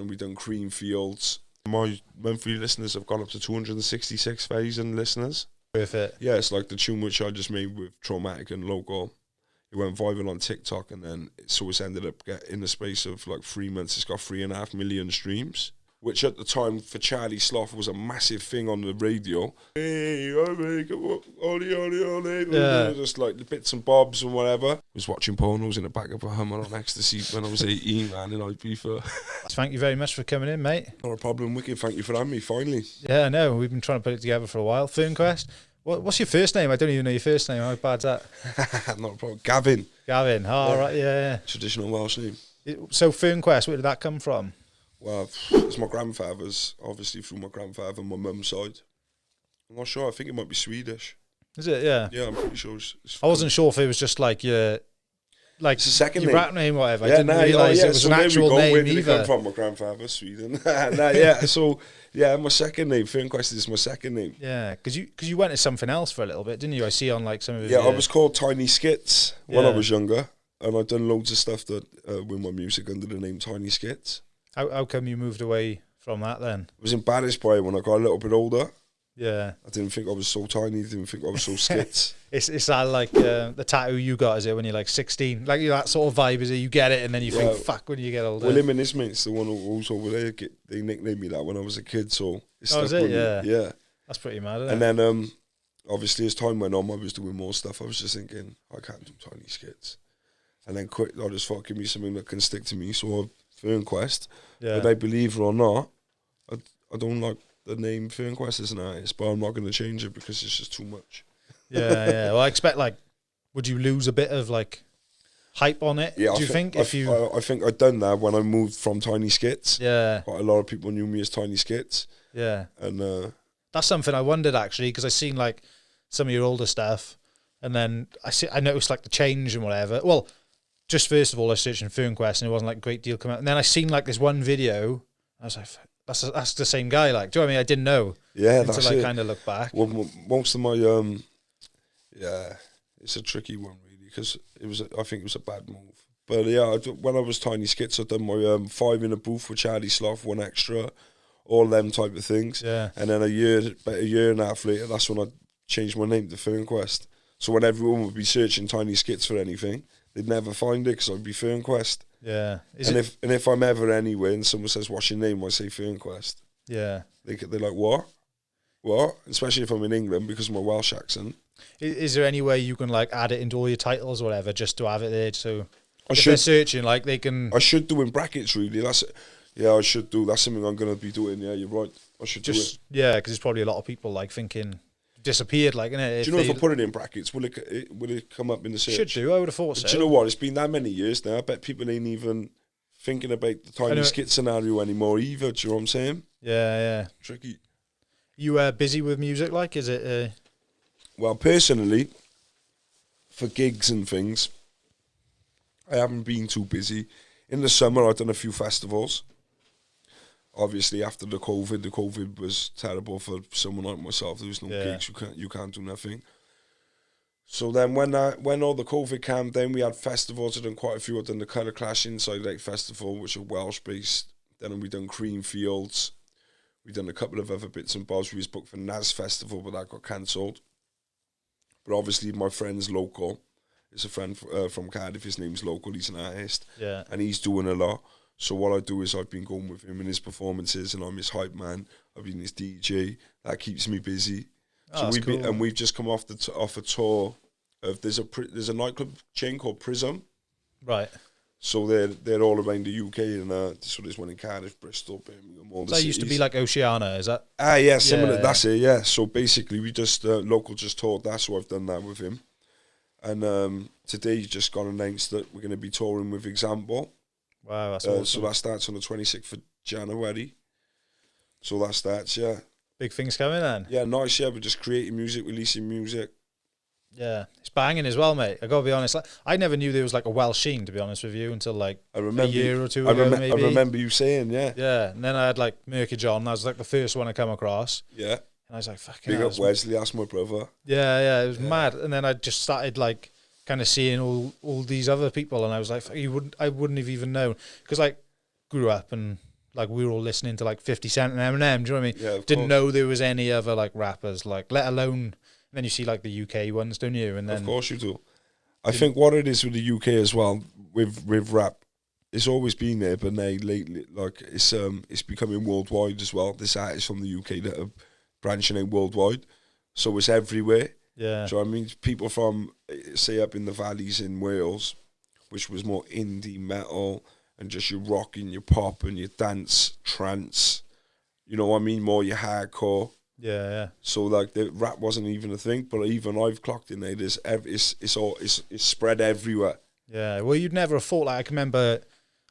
and we've done cream fields. My monthly listeners have gone up to 266,000 listeners. Perfect. Yeah, it's like the tune which I just made with Traumatic and Logo. It went viral on TikTok, and then it's ended up in the space of like 3 months. It's got 3.5 million streams, which at the time for Charlie Sloth was a massive thing on the radio. Hey, ollie, just like the bits and bobs and whatever. I was watching pornos in the back of a Hummer on ecstasy when I was 18, man, in Ibiza. Thank you very much for coming in, mate. Not a problem, Wicked. Thank you for having me, finally. Yeah, I know. We've been trying to put it together for a while. Fernquest. What's your first name? I don't even know your first name. How bad's that? Not a problem. Gavin. Gavin. Oh, right, yeah. Traditional Welsh name. So Fernquest, where did that come from? Well, it's my grandfather's, obviously through my grandfather and my mum's side. I'm not sure. I think it might be Swedish. Is it? Yeah. Yeah, I'm pretty sure. I wasn't sure if it was just like your, like it's a second your name. rap name, or whatever. Yeah, I didn't realise it was so an actual name Where did either. it come from? My grandfather, Sweden. So yeah, my second name, Fernquest, is my second name. Yeah, because you went to something else for a little bit, didn't you? I see on like some of Yeah, I was called Tiny Skitz when I was younger, and I'd done loads of stuff that with my music under the name Tiny Skitz. How come you moved away from that then? I was embarrassed by it when I got a little bit older. Yeah. I didn't think I was so tiny. Didn't think I was so skits. It's that like the tattoo you got, is it, when you're like 16? Like that sort of vibe, is it? You get it and then you think, fuck, when you get older. Well, him and his mates, the one who was over there, they nicknamed me that when I was a kid. So it's is it? Yeah. Yeah. That's pretty mad, isn't and it? then obviously as time went on, I was doing more stuff. I was just thinking, I can't do Tiny Skits. And then I just thought, give me something that can stick to me. So Fernquest. Yeah. But I believe it or not, I don't like the name Fernquest as an artist, but I'm not going to change it because it's just too much. Yeah. Well, I expect, like, would you lose a bit of like hype on it? Yeah, do you think if you? I think I'd done that when I moved from Tiny Skitz. Yeah. Quite a lot of people knew me as Tiny Skitz. Yeah. And that's something I wondered actually, because I seen like some of your older stuff, and then I noticed like the change and whatever. Well, just first of all, I was searching Fernquest and it wasn't like a great deal come out, and then I seen like this one video. I was like, that's the same guy. Like, do you know what I mean? I didn't know. Yeah, until that's I it. kind of look back. Well, most of my yeah, it's a tricky one really because I think it was a bad move. But yeah, when I was Tiny Skitz, I'd done my 5 in a booth with Charlie Sloth, 1 extra, all them type of things. Yeah. And then about a year and a half later, that's when I changed my name to Fernquest. So when everyone would be searching Tiny Skitz for anything, they'd never find it because I'd be Fernquest. Yeah. If I'm ever anywhere and someone says, what's your name? I say Fernquest. Yeah. They're like, what? What? Especially if I'm in England because of my Welsh accent. Is there any way you can like add it into all your titles or whatever, just to have it there? So if they're searching, like they can. I should do in brackets really. I should do. That's something I'm going to be doing. Yeah, you're right. I should do it. Yeah, because there's probably a lot of people like thinking disappeared, like, innit? Do you know if I put it in brackets, will it come up in the search? Should do. I would have thought so. Do you know what? It's been that many years now. I bet people ain't even thinking about the Tiny Skitz scenario anymore either. Do you know what I'm saying? Yeah. Tricky. You busy with music? Like, is it? Well, personally, for gigs and things, I haven't been too busy. In the summer, I've done a few festivals. Obviously, after the COVID was terrible for someone like myself. There was no gigs. You can't do nothing. So then, when all the COVID came down, we had festivals. I've done quite a few. I've done the Colour Clash Inside Out Festival, which are Welsh based. Then we done Cream Fields. We done a couple of other bits and bobs. We was booked for Naz Festival, but that got cancelled. But obviously, my friend's local. It's a friend from Cardiff. His name's Local. He's an artist. Yeah. And he's doing a lot. So what I do is I've been going with him in his performances, and I'm his hype man. I've been his DJ. That keeps me busy. Oh, so we've just come off a tour of there's a nightclub chain called Prism. Right. So they're all around the UK, and so there's one in Cardiff, Bristol, Birmingham, all the cities. That used to be like Oceana, is that? Yeah, similar. Yeah. That's it. Yeah. So basically, we just Local just toured that, so I've done that with him. And today he's just got announced that we're going to be touring with Example. Wow, that's awesome. So that starts on the 26th of January. So that starts, yeah. Big things coming then. Yeah, nice, yeah. We're just creating music, releasing music. Yeah, it's banging as well, mate. I gotta be honest. I never knew there was like a Welsh scene, to be honest with you, until like a year or two ago, maybe. I remember you saying, yeah. Yeah, and then I had like Merkage on. That was like the first one I come across. Yeah. And I was like, fucking Big up Wesley, that's my brother. Yeah, it was mad. And then I just started like kind of seeing all these other people, and I was like, I wouldn't have even known, because like grew up and like we were all listening to like 50 Cent and Eminem. Do you know what I mean? Yeah, of Didn't course. know there was any other like rappers, like let alone. Then you see like the UK ones, don't you? And then Of course you do. I think what it is with the UK as well, with rap, it's always been there, but now lately, like it's becoming worldwide as well. There's artists from the UK that are branching out worldwide, so it's everywhere. yeah, So I mean, people from say up in the valleys in Wales, which was more indie metal and just your rock and your pop and your dance, trance. You know what I mean? More your hardcore. yeah. So like the rap wasn't even a thing, but even I've clocked in there. It's spread everywhere. Yeah, well, you'd never have thought. Like, I can remember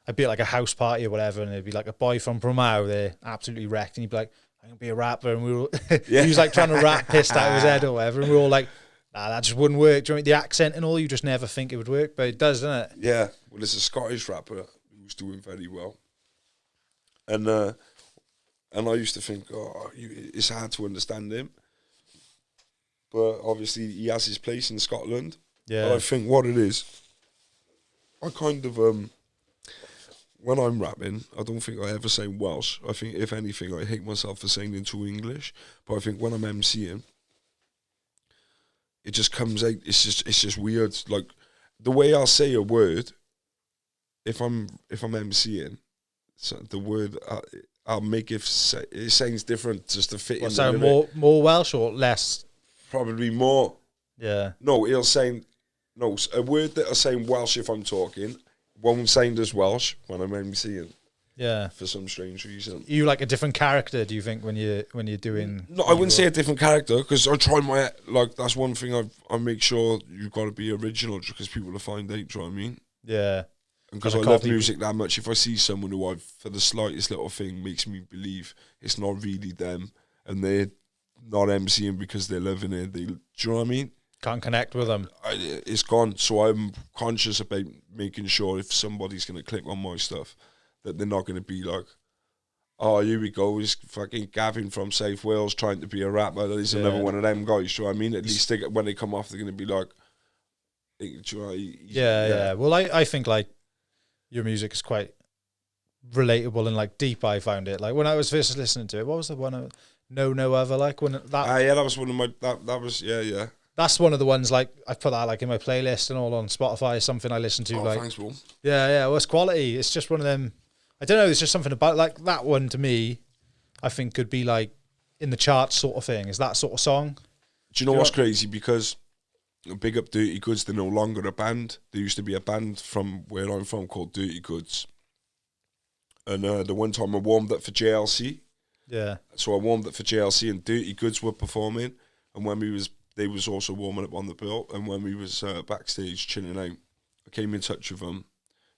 I'd be at like a house party or whatever, and there'd be like a boy from Bromau there, absolutely wrecked, and he'd be like, "I'm gonna be a rapper," and we were, Yeah. he was like trying to rap, pissed out of his head or whatever, and we were all like, "Nah, that just wouldn't work." Do you know what I mean? The accent and all, you just never think it would work, but it does, doesn't it? Yeah, well, there's a Scottish rapper who's doing very well, and I used to think, it's hard to understand him, but obviously he has his place in Scotland. Yeah, But I think what it is, I kind of when I'm rapping, I don't think I ever say Welsh. I think if anything, I hate myself for saying into English. But I think when I'm MCing, it just comes out. It's just weird. Like the way I'll say a word, if I'm MCing, so the word I'll make it sounds different just to fit in. Well, the so lyric. more Welsh or less? Probably more. Yeah, No, he'll say no. A word that I say in Welsh if I'm talking won't sound as Welsh when I'm MCing yeah. for some strange reason. You like a different character? Do you think when you're doing? No, I wouldn't say a different character because I try my like. That's one thing I make sure you've got to be original because people will find out. Do you know what I mean? Yeah, Because I Kinda love copy. music that much. If I see someone who I've for the slightest little thing makes me believe it's not really them and they're not MCing because they're loving it. Do you know what I mean? can't connect with them. It's gone. So I'm conscious about making sure if somebody's going to click on my stuff, that they're not going to be like, oh, here we go, he's fucking Gavin from South Wales trying to be a rapper. He's Yeah. another one of them guys. Do you know what I mean? At least when they come off, they're going to be like, do you know, Yeah. Well, I think like your music is quite relatable and like deep. I found it like when I was first listening to it. What was the one? No other like when that. Yeah, that was one of my that was yeah. That's one of the ones like I put that like in my playlist and all on Spotify. Something I listen to. Oh, like thanks, Will. yeah. Well, it's quality. It's just one of them. I don't know. There's just something about like that one to me. I think could be like in the charts sort of thing. Is that sort of song? Do you know what's crazy? Because big up Dirty Goods, they're no longer a band. There used to be a band from where I'm from called Dirty Goods. And the one time I warmed up for JLC. Yeah. So I warmed up for JLC and Dirty Goods were performing. And when they was also warming up on the bill. And when we was backstage chilling out, I came in touch with them.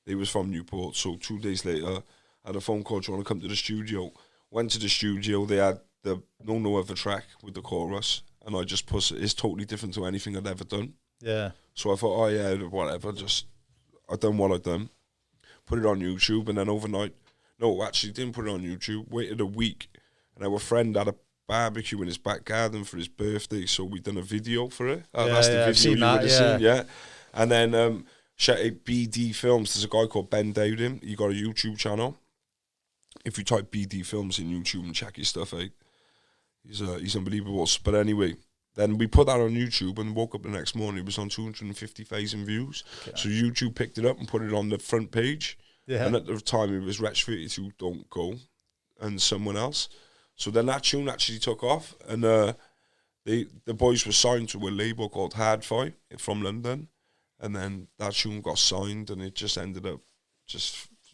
They was from Newport. So 2 days later, I had a phone call, do you want to come to the studio? Went to the studio. They had the No Other track with the chorus. And I just put it's totally different to anything I'd ever done. Yeah. So I thought, oh yeah, whatever. Just I done what I done. Put it on YouTube, and then overnight, no, actually didn't put it on YouTube. Waited a week, and our friend had a barbecue in his back garden for his birthday, so we done a video for it. That's the video I've seen you that, would have seen, yeah. And then shout out BD Films. There's a guy called Ben Dowding. He got a YouTube channel. If you type BD Films in YouTube and check his stuff out, he's unbelievable. But anyway, then we put that on YouTube and woke up the next morning. It was on 250,000 views. Okay. So YouTube picked it up and put it on the front page. Yeah. And at the time, it was Wretch 32, Don't Go, and someone else. So then that tune actually took off, and the boys were signed to a label called Hard-Fi from London, and then that tune got signed, and it just ended up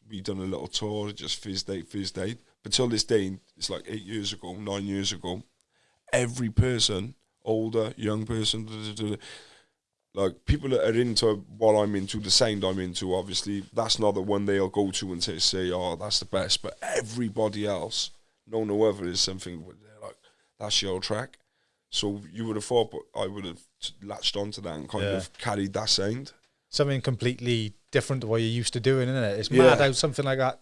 we done a little tour. It just fizzed out. But till this day, it's like 8 years ago, 9 years ago, every person, older, young person, like people that are into what I'm into, the sound I'm into, obviously, that's not the one they'll go to and say, oh, that's the best. But everybody else, no other is something where they're like, that's your track. So you would have thought, but I would have latched onto that and kind of carried that sound. Something completely different to what you're used to doing, isn't it? It's mad how something like that.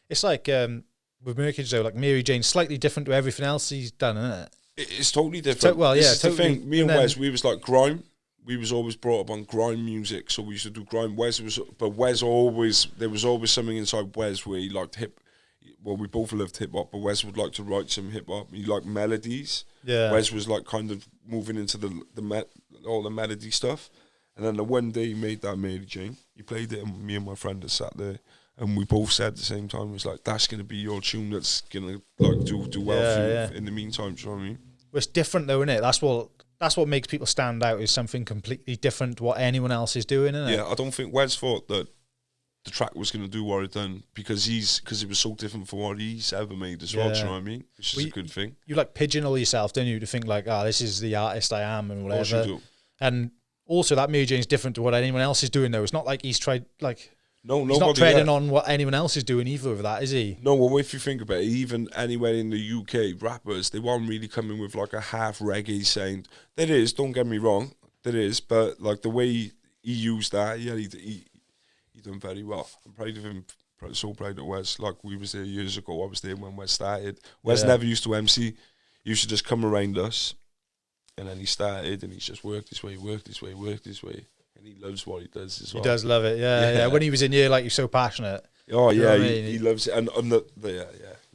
It's like with Mercury, though, like Mary Jane, slightly different to everything else he's done, isn't it? It's totally different. This is totally, the thing. Me and Wes, we was like grime. We was always brought up on grime music, so we used to do grime. There was always something inside Wes where he well, we both loved hip hop, but Wes would like to write some hip hop. He liked melodies. Yeah. Wes was like kind of moving into all the melody stuff. And then the one day he made that Mary Jane, he played it, and me and my friend had sat there, and we both said at the same time, it was like, that's gonna be your tune that's gonna like do well for you in the meantime. Do you know what I mean? Well, it's different though, isn't it? That's what makes people stand out, is something completely different to what anyone else is doing, isn't it? Yeah, I don't think Wes thought that the track was going to do what it done because it was so different from what he's ever made as well. Do you know what I mean? Which is a good thing. You like pigeonhole yourself, don't you, to think like, this is the artist I am and whatever. Of course you do. And also that Mary Jane's different to what anyone else is doing though. It's not like he's tried like he's not treading on what anyone else is doing either with that, is he? No, well, if you think about it, even anywhere in the UK, rappers, they weren't really coming with like a half reggae sound. There is, don't get me wrong, there is, but like the way he used that, he done very well. I'm proud of him. So proud of Wes. Like we was there years ago. I was there when Wes started. Wes never used to MC. He used to just come around us, and then he started, and he's just worked his way, and he loves what he does as well. He does love it. Yeah. When he was in here, like, he's so passionate. Oh yeah, he loves it, and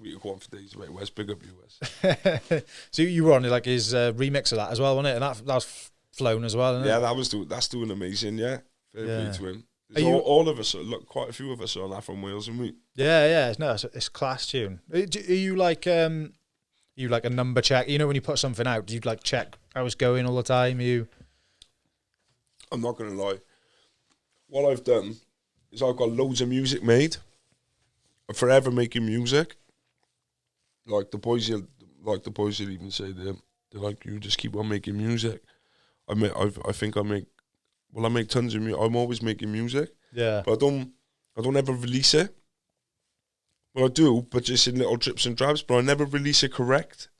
we could go on for days about Wes. Big up you, Wes. So you were on like his remix of that as well, wasn't it? And that was flown as well, isn't it? That's doing amazing. Yeah, fair play to him. All of us, look, quite a few of us are on that from Wales, and we. Yeah. No, it's a class tune. Are you like a number check? You know, when you put something out, do you like check how it's going all the time? I'm not gonna lie. What I've done is I've got loads of music made. I'm forever making music. Like the boys will even say they're like, you just keep on making music. I make tons of music. I'm always making music. Yeah. But I don't ever release it. Well, I do, but just in little drips and drabs. But I never release it correct,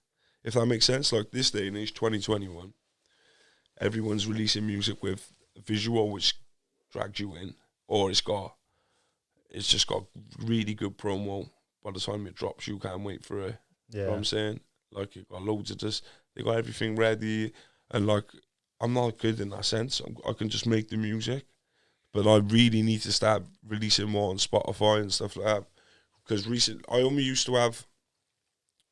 if that makes sense. Like this day and age, 2021, everyone's releasing music with a visual which drags you in, or it's just got really good promo. By the time it drops, you can't wait for it. Yeah. You know what I'm saying? Like, you've got loads of this. They got everything ready, and like, I'm not good in that sense. I can just make the music, but I really need to start releasing more on Spotify and stuff like that. Because I only used to have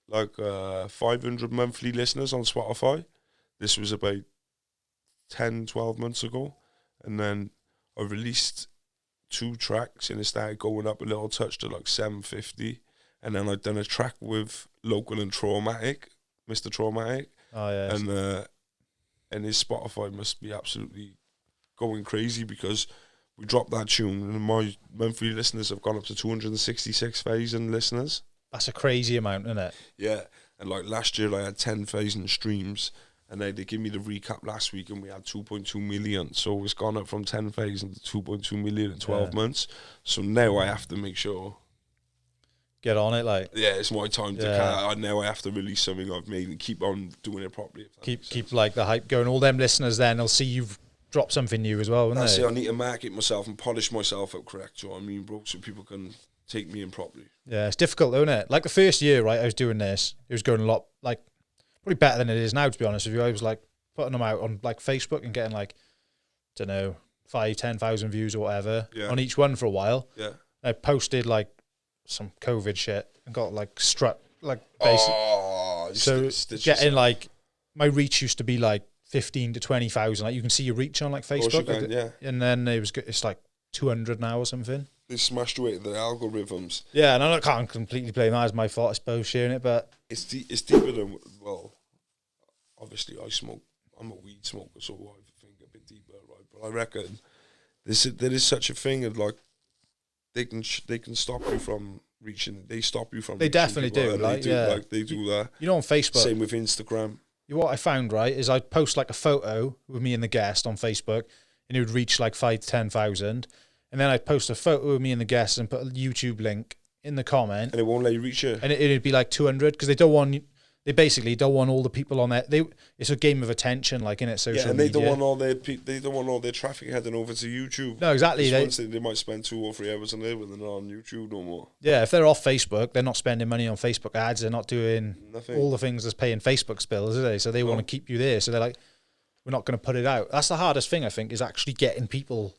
like 500 monthly listeners on Spotify. This was about 10, 12 months ago. And then I released 2 tracks and it started going up a little touch to like 750. And then I'd done a track with Local and Traumatic, Mr. Traumatic. Oh, yeah. And his Spotify must be absolutely going crazy because we dropped that tune and my monthly listeners have gone up to 266,000 listeners. That's a crazy amount, isn't it? Yeah. And like last year I had 10,000 streams, and they give me the recap last week and we had 2.2 million. So it's gone up from 10,000 to 2.2 million in 12 months. So now I have to make sure. Get on it, like. Yeah, it's my time to now I have to release something I've made and keep on doing it properly. Keep like the hype going. All them listeners then, they'll see you've dropped something new as well, won't That's they? it, I need to market myself and polish myself up correct, you know what I mean, bro, so people can take me in properly. Yeah, it's difficult though, isn't it? Like the first year, right, I was doing this, it was going a lot, like, probably better than it is now, to be honest with you. I was like putting them out on like Facebook and getting like, I don't know, 5,000-10,000 views or whatever on each one for a while. Yeah. I posted like some COVID shit and got like struck, like basically. Oh, so getting like, my reach used to be like 15 to 20,000. Like you can see your reach on like Facebook. Can, yeah. And then it's like 200 now or something. They smashed away the algorithms. Yeah, and I can't completely blame that as my fault, I suppose, sharing it, but it's deeper than, well, obviously I'm a weed smoker, so I think a bit deeper, right? But I reckon there is such a thing of like they can stop you from reaching. They stop you from. They definitely do. Like they do that. You know, on Facebook. Same with Instagram. What I found, right, is I'd post like a photo with me and the guest on Facebook, and it would reach like 5,000 to 10,000, and then I'd post a photo of me and the guest and put a YouTube link in the comment, and it won't let you reach it. And it'd be like 200 because they basically don't want all the people on there. It's a game of attention, like in it, social media. Yeah, and they don't want all their traffic heading over to YouTube. No, exactly. They might spend 2 or 3 hours on there, but they're not on YouTube no more. Yeah, if they're off Facebook, they're not spending money on Facebook ads. They're not doing all the things that's paying Facebook's bills, are they? So they want to keep you there. So they're like, we're not going to put it out. That's the hardest thing, I think, is actually getting people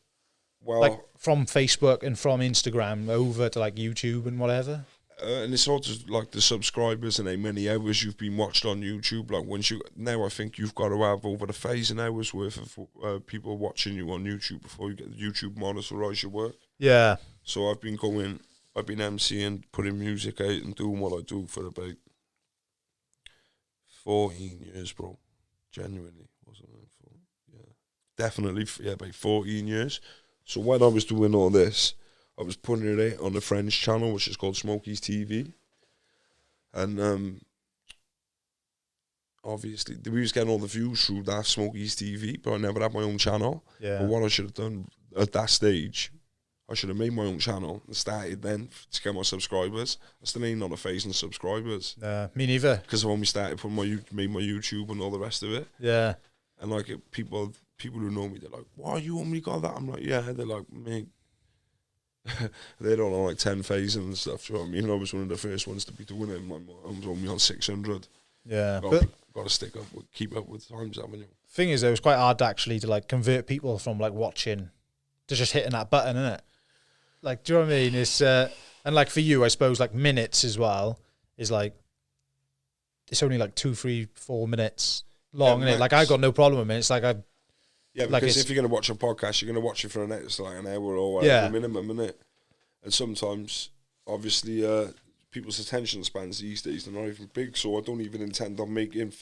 like from Facebook and from Instagram over to like YouTube and whatever. and it's sort of like the subscribers and how many hours you've been watched on YouTube. Like now I think you've got to have over 1,000 hours worth of people watching you on YouTube before you get the YouTube monetize your work. Yeah. So I've been MCing, putting music out and doing what I do for about 14 years, bro. Genuinely, wasn't it? Yeah, definitely, about 14 years. So when I was doing all this, I was putting it out on a friend's channel, which is called Smokey's TV. And obviously, we was getting all the views through that Smokey's TV, but I never had my own channel. Yeah. But what I should have done at that stage, I should have made my own channel and started then to get my subscribers. I still ain't on 1,000 subscribers. Me neither. Because when we started made my YouTube and all the rest of it. Yeah. And like people who know me, they're like, "Why you only got that?" I'm like, "Yeah." They're like, "Mate." They don't know like 10,000 and stuff. Do you know what I mean? I was one of the first ones to be doing it. My mum was only on 600. Yeah, got to keep up with times, haven't you? Thing is, though, it's quite hard actually to like convert people from like watching to just hitting that button, isn't it? Like, do you know what I mean? It's and like for you, I suppose like minutes as well is like it's only like 2, 3, 4 minutes long, Yeah, innit? Like I got no problem with minutes. Like I. Yeah, because like if you're going to watch a podcast, you're going to watch it for an hour or whatever minimum, innit? And sometimes, obviously, people's attention spans these days, they're not even big, so I don't even intend on making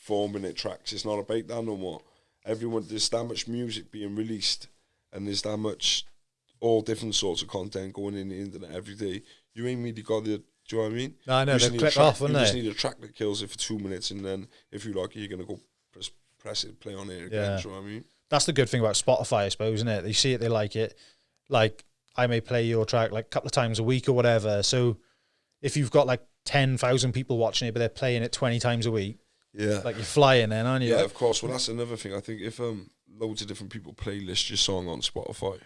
4-minute tracks. It's not about that no more. There's that much music being released, and there's that much, all different sorts of content going in the internet every day. You ain't really got the, do you know what I mean? No, I know, they click off, wouldn't they? You just need a track that kills it for 2 minutes, and then if you like it, you're going to go press it, play on it again, do you know what I mean? That's the good thing about Spotify, I suppose, isn't it? They see it, they like it. Like, I may play your track like a couple of times a week or whatever. So if you've got like 10,000 people watching it, but they're playing it 20 times a week, yeah, like you're flying then, aren't you? Yeah, of course. Well, that's another thing. I think if loads of different people playlist your song on Spotify,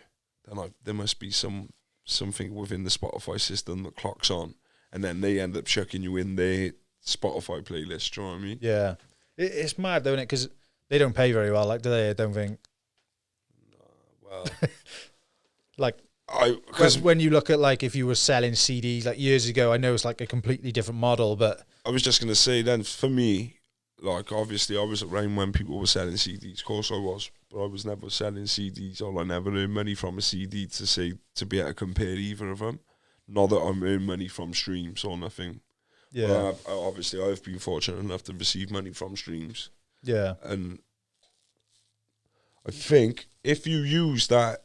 then there must be something within the Spotify system that clocks on, and then they end up chucking you in their Spotify playlist. Do you know what I mean? Yeah. It's mad, though, isn't it? Because they don't pay very well, like, do they? I don't think. No, well, like, because when you look at like if you were selling CDs like years ago, I know it's like a completely different model, but I was just gonna say then for me, like obviously I was around when people were selling CDs. Of course I was, but I was never selling CDs. Or I never earned money from a CD to be able to compare either of them. Not that I'm earning money from streams or nothing. yeah, obviously I've been fortunate enough to receive money from streams. yeah, And I think if Spotify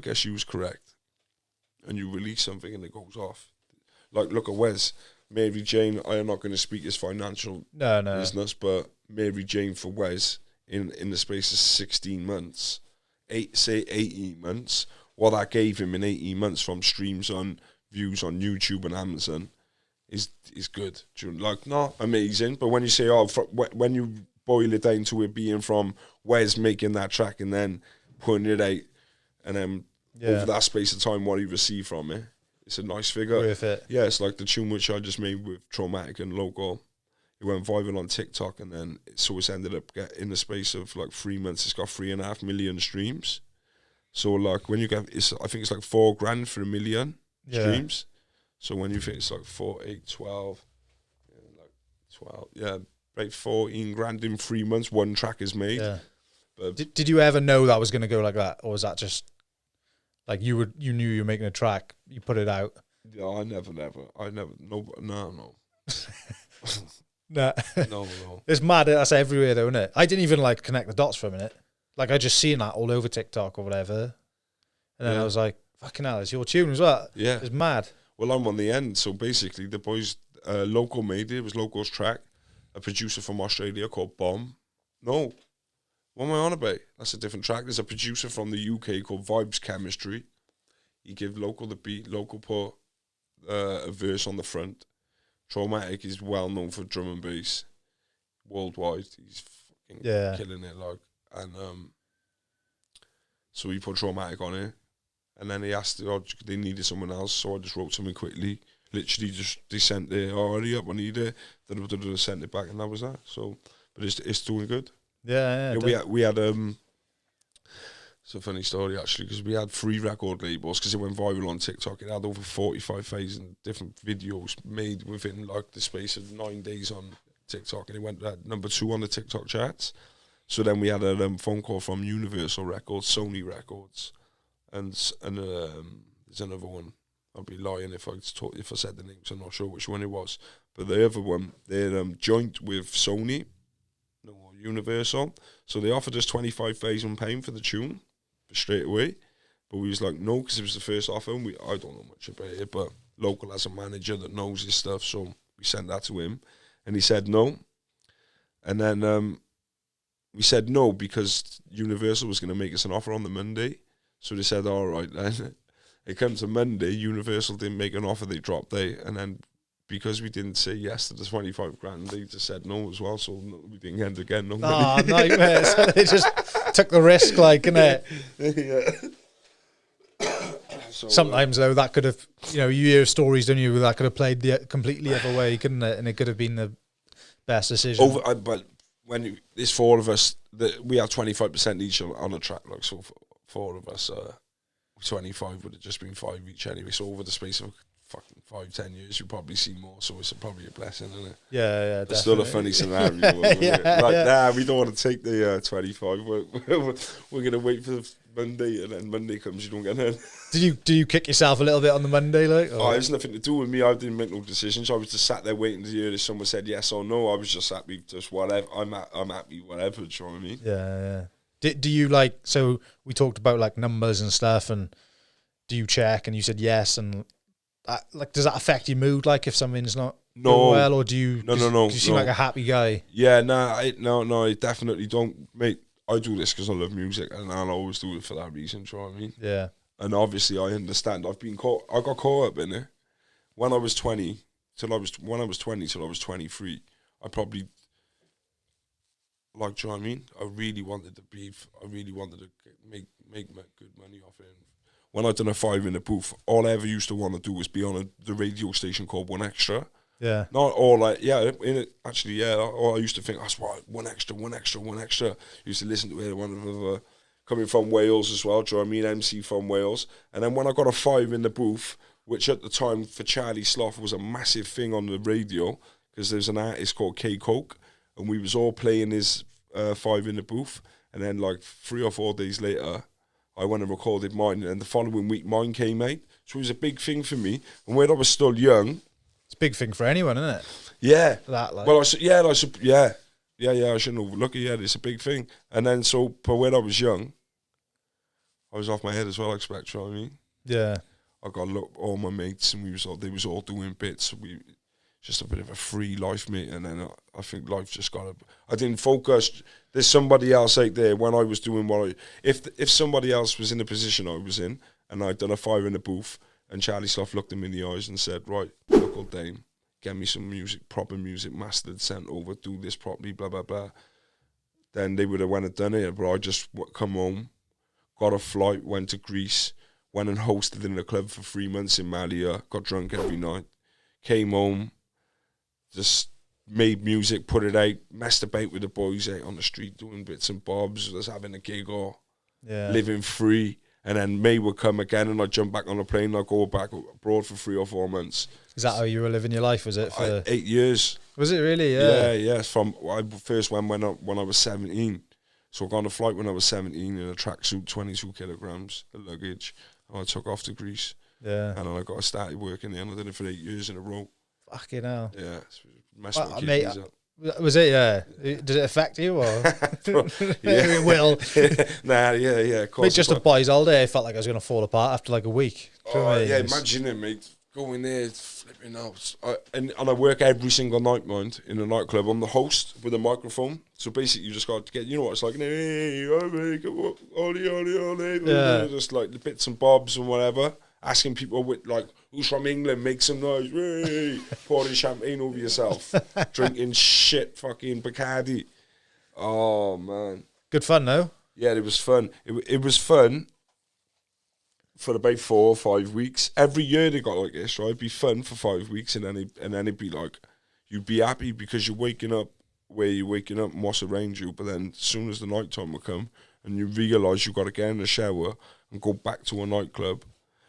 gets used correct and you release something and it goes off, like look at Wes, Mary Jane, I am not going to speak his financial business, but Mary Jane for Wes in the space of 16 months, 18 months, what that gave him in 18 months from streams on views on YouTube and Amazon is good. Like, not amazing, but when you say, when you boil it down to it being from Wes making that track and then putting it out, and then over that space of time, what he received from it, it's a nice figure. worth it. Yeah, it's like the tune which I just made with Traumatic and Local. It went viral on TikTok, and then it's ended up in the space of like 3 months, it's got 3.5 million streams. So like when you get, I think it's like $4,000 for 1 million streams. So when you think it's like 4, 8, 12, like 12, like 14 grand in 3 months, one track is made. Yeah. But Did you ever know that was going to go like that, or was that just like you knew you were making a track, you put it out? Yeah, I never, no. Nah. No. It's mad. That's everywhere, though, isn't it? I didn't even like connect the dots for a minute. Like I just seen that all over TikTok or whatever, and then I was like, "Fucking hell, it's your tune as well." Yeah, it's mad. Well, I'm on the end, so basically the boys, Local made it. It was Local's track. A producer from Australia called Bomb. No, what am I on about? That's a different track. There's a producer from the UK called Vibes Chemistry. He gave Local the beat. Local put a verse on the front. Traumatic is well known for drum and bass worldwide. He's fucking killing it, like. And so he put Traumatic on it, and then he asked, they needed someone else, so I just wrote something quickly. Literally, they sent it. Hurry up, I need it. They sent it back, and that was that. So, but it's doing good. Yeah. We had It's a funny story, actually, because we had 3 record labels, because it went viral on TikTok. It had over 45,000 different videos made within, like, the space of 9 days on TikTok, and it went number 2 on the TikTok charts. So then we had a phone call from Universal Records, Sony Records, and there's another one. I'd be lying if I said the names. I'm not sure which one it was. But the other one, they're joint with Sony, no, Universal. So they offered us £25,000 for the tune, straight away. But we was like, no, because it was the first offer, and I don't know much about it, but Local has a manager that knows his stuff, so we sent that to him. And he said no. And then we said no because Universal was going to make us an offer on the Monday. So they said, all right, then. It comes to Monday, Universal didn't make an offer, they dropped it. And then because we didn't say yes to the 25 grand, they just said no as well. So we didn't get it again. No money. Nightmare. So they just took the risk, like, innit? Yeah. So, Sometimes, though, that could have, you hear stories, don't you, that could have played the completely other way, couldn't it? And it could have been the best decision. But when there's 4 of us, we have 25% each on a track, like, so 4 of us, 25 would have just been 5 each anyway. So over the space of fucking 5-10 years, you probably see more. So it's probably a blessing, isn't it? Yeah, it's still a funny scenario. Nah, we don't want to take the 25. We're gonna wait for Monday, and then Monday comes, you don't get in. Do you kick yourself a little bit on the Monday, like? Oh, it has nothing to do with me. I didn't make no decisions. I was just sat there waiting to hear if someone said yes or no. I was just happy, just whatever. I'm happy, whatever. Do you know what I mean? Yeah. Do you like? So we talked about like numbers and stuff, and do you check? And you said yes, and like, does that affect your mood? Like, if something's not going well, or do you? No. Do you seem like a happy guy? Yeah, no, I definitely don't, mate. I do this because I love music, and I'll always do it for that reason. Do you know what I mean? Yeah. And obviously, I understand. I got caught up in it when I was 20 till I was 23. I probably. Like, do you know what I mean? I really wanted to make good money off it. When I done a 5 in the booth, all I ever used to want to do was be on the radio station called One Extra. Yeah. Not all like, yeah, in it, actually, yeah. All I used to think, that's what, One Extra. I used to listen to it, one of the, coming from Wales as well, do you know what I mean? MC from Wales. And then when I got a 5 in the booth, which at the time for Charlie Sloth was a massive thing on the radio, because there's an artist called K Coke, and we was all playing his 5 in the booth, and then like 3 or 4 days later, I went and recorded mine, and the following week mine came out. So it was a big thing for me, and when I was still young, it's a big thing for anyone, isn't it? Yeah. That like. Well, I shouldn't overlook it. Yeah, it's a big thing. And then but when I was young, I was off my head as well. I expect, you know what I mean? Yeah. I got all my mates, and they was all doing bits. Just a bit of a free life, mate, and then I think life just I didn't focus. There's somebody else out there when I was doing if somebody else was in the position I was in, and I'd done a 5 in the booth, and Charlie Sloth looked him in the eyes and said, right, local dame, get me some music, proper music, mastered, sent over, do this properly, blah, blah, blah. Then they would have went and done it, but I just come home, got a flight, went to Greece, went and hosted in a club for 3 months in Malia, got drunk every night, came home, just made music, put it out, messed about with the boys out on the street, doing bits and bobs, was having a gig or living free. And then May would come again, and I'd jump back on a plane, and I'd go back abroad for 3 or 4 months. Is that how you were living your life, was it? For 8 years. Was it really? Yeah. Yeah. I first went when I was 17. So I got on a flight when I was 17 in a tracksuit, 22 kilograms of luggage. And I took off to Greece. Yeah. And then I started working there, and I did it for 8 years in a row. Fucking hell. Yeah. Messed my kidneys up. Was it? Yeah. Did it affect you, or? It will. Nah, yeah. Of course. Mate, just a boys' holiday. I felt like I was going to fall apart after like a week. Imagine it, mate. Going there, flipping out. And I work every single night, mind, in a nightclub. I'm the host with a microphone. So basically, you just got to get, you know what it's like, hey, ollie, yeah. Just like the bits and bobs and whatever. Asking people with like, who's from England, make some noise, hey, pouring champagne over yourself, drinking shit, fucking Bacardi. Oh man, good fun though. Yeah, it was fun. It was fun for about 4 or 5 weeks. Every year they got like this, right? It'd be fun for 5 weeks, and then it'd be like, you'd be happy because you're waking up where you're waking up and what's around you. But then as soon as the night time would come, and you realise you've got to get in the shower and go back to a nightclub.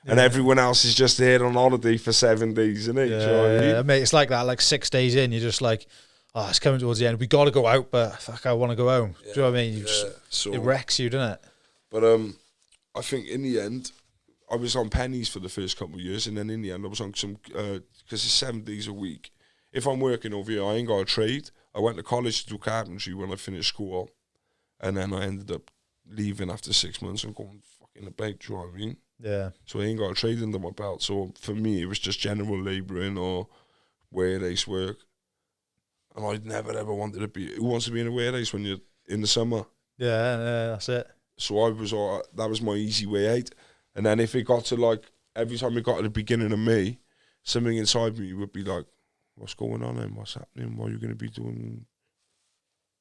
And everyone else is just there on holiday for 7 days, isn't it? Yeah, Do you know what I mean? mate, it's like that. Like 6 days in, you're just like, oh, it's coming towards the end. We got to go out, but fuck, I want to go home. Do you know what I mean? It wrecks you, doesn't it? But I think in the end, I was on pennies for the first couple of years, and then in the end, I was on some because it's 7 days a week. If I'm working over here, I ain't got a trade. I went to college to do carpentry when I finished school, and then I ended up leaving after 6 months and going fucking to bed. Do you know what I mean? Yeah. So I ain't got a trade under my belt. So for me, it was just general labouring or warehouse work. And I'd never ever wanted to be. Who wants to be in a warehouse when you're in the summer? Yeah, that's it. So I was that was my easy way out. And then if it got to like every time it got to the beginning of May, something inside me would be like, "What's going on then? What's happening? What are you going to be doing?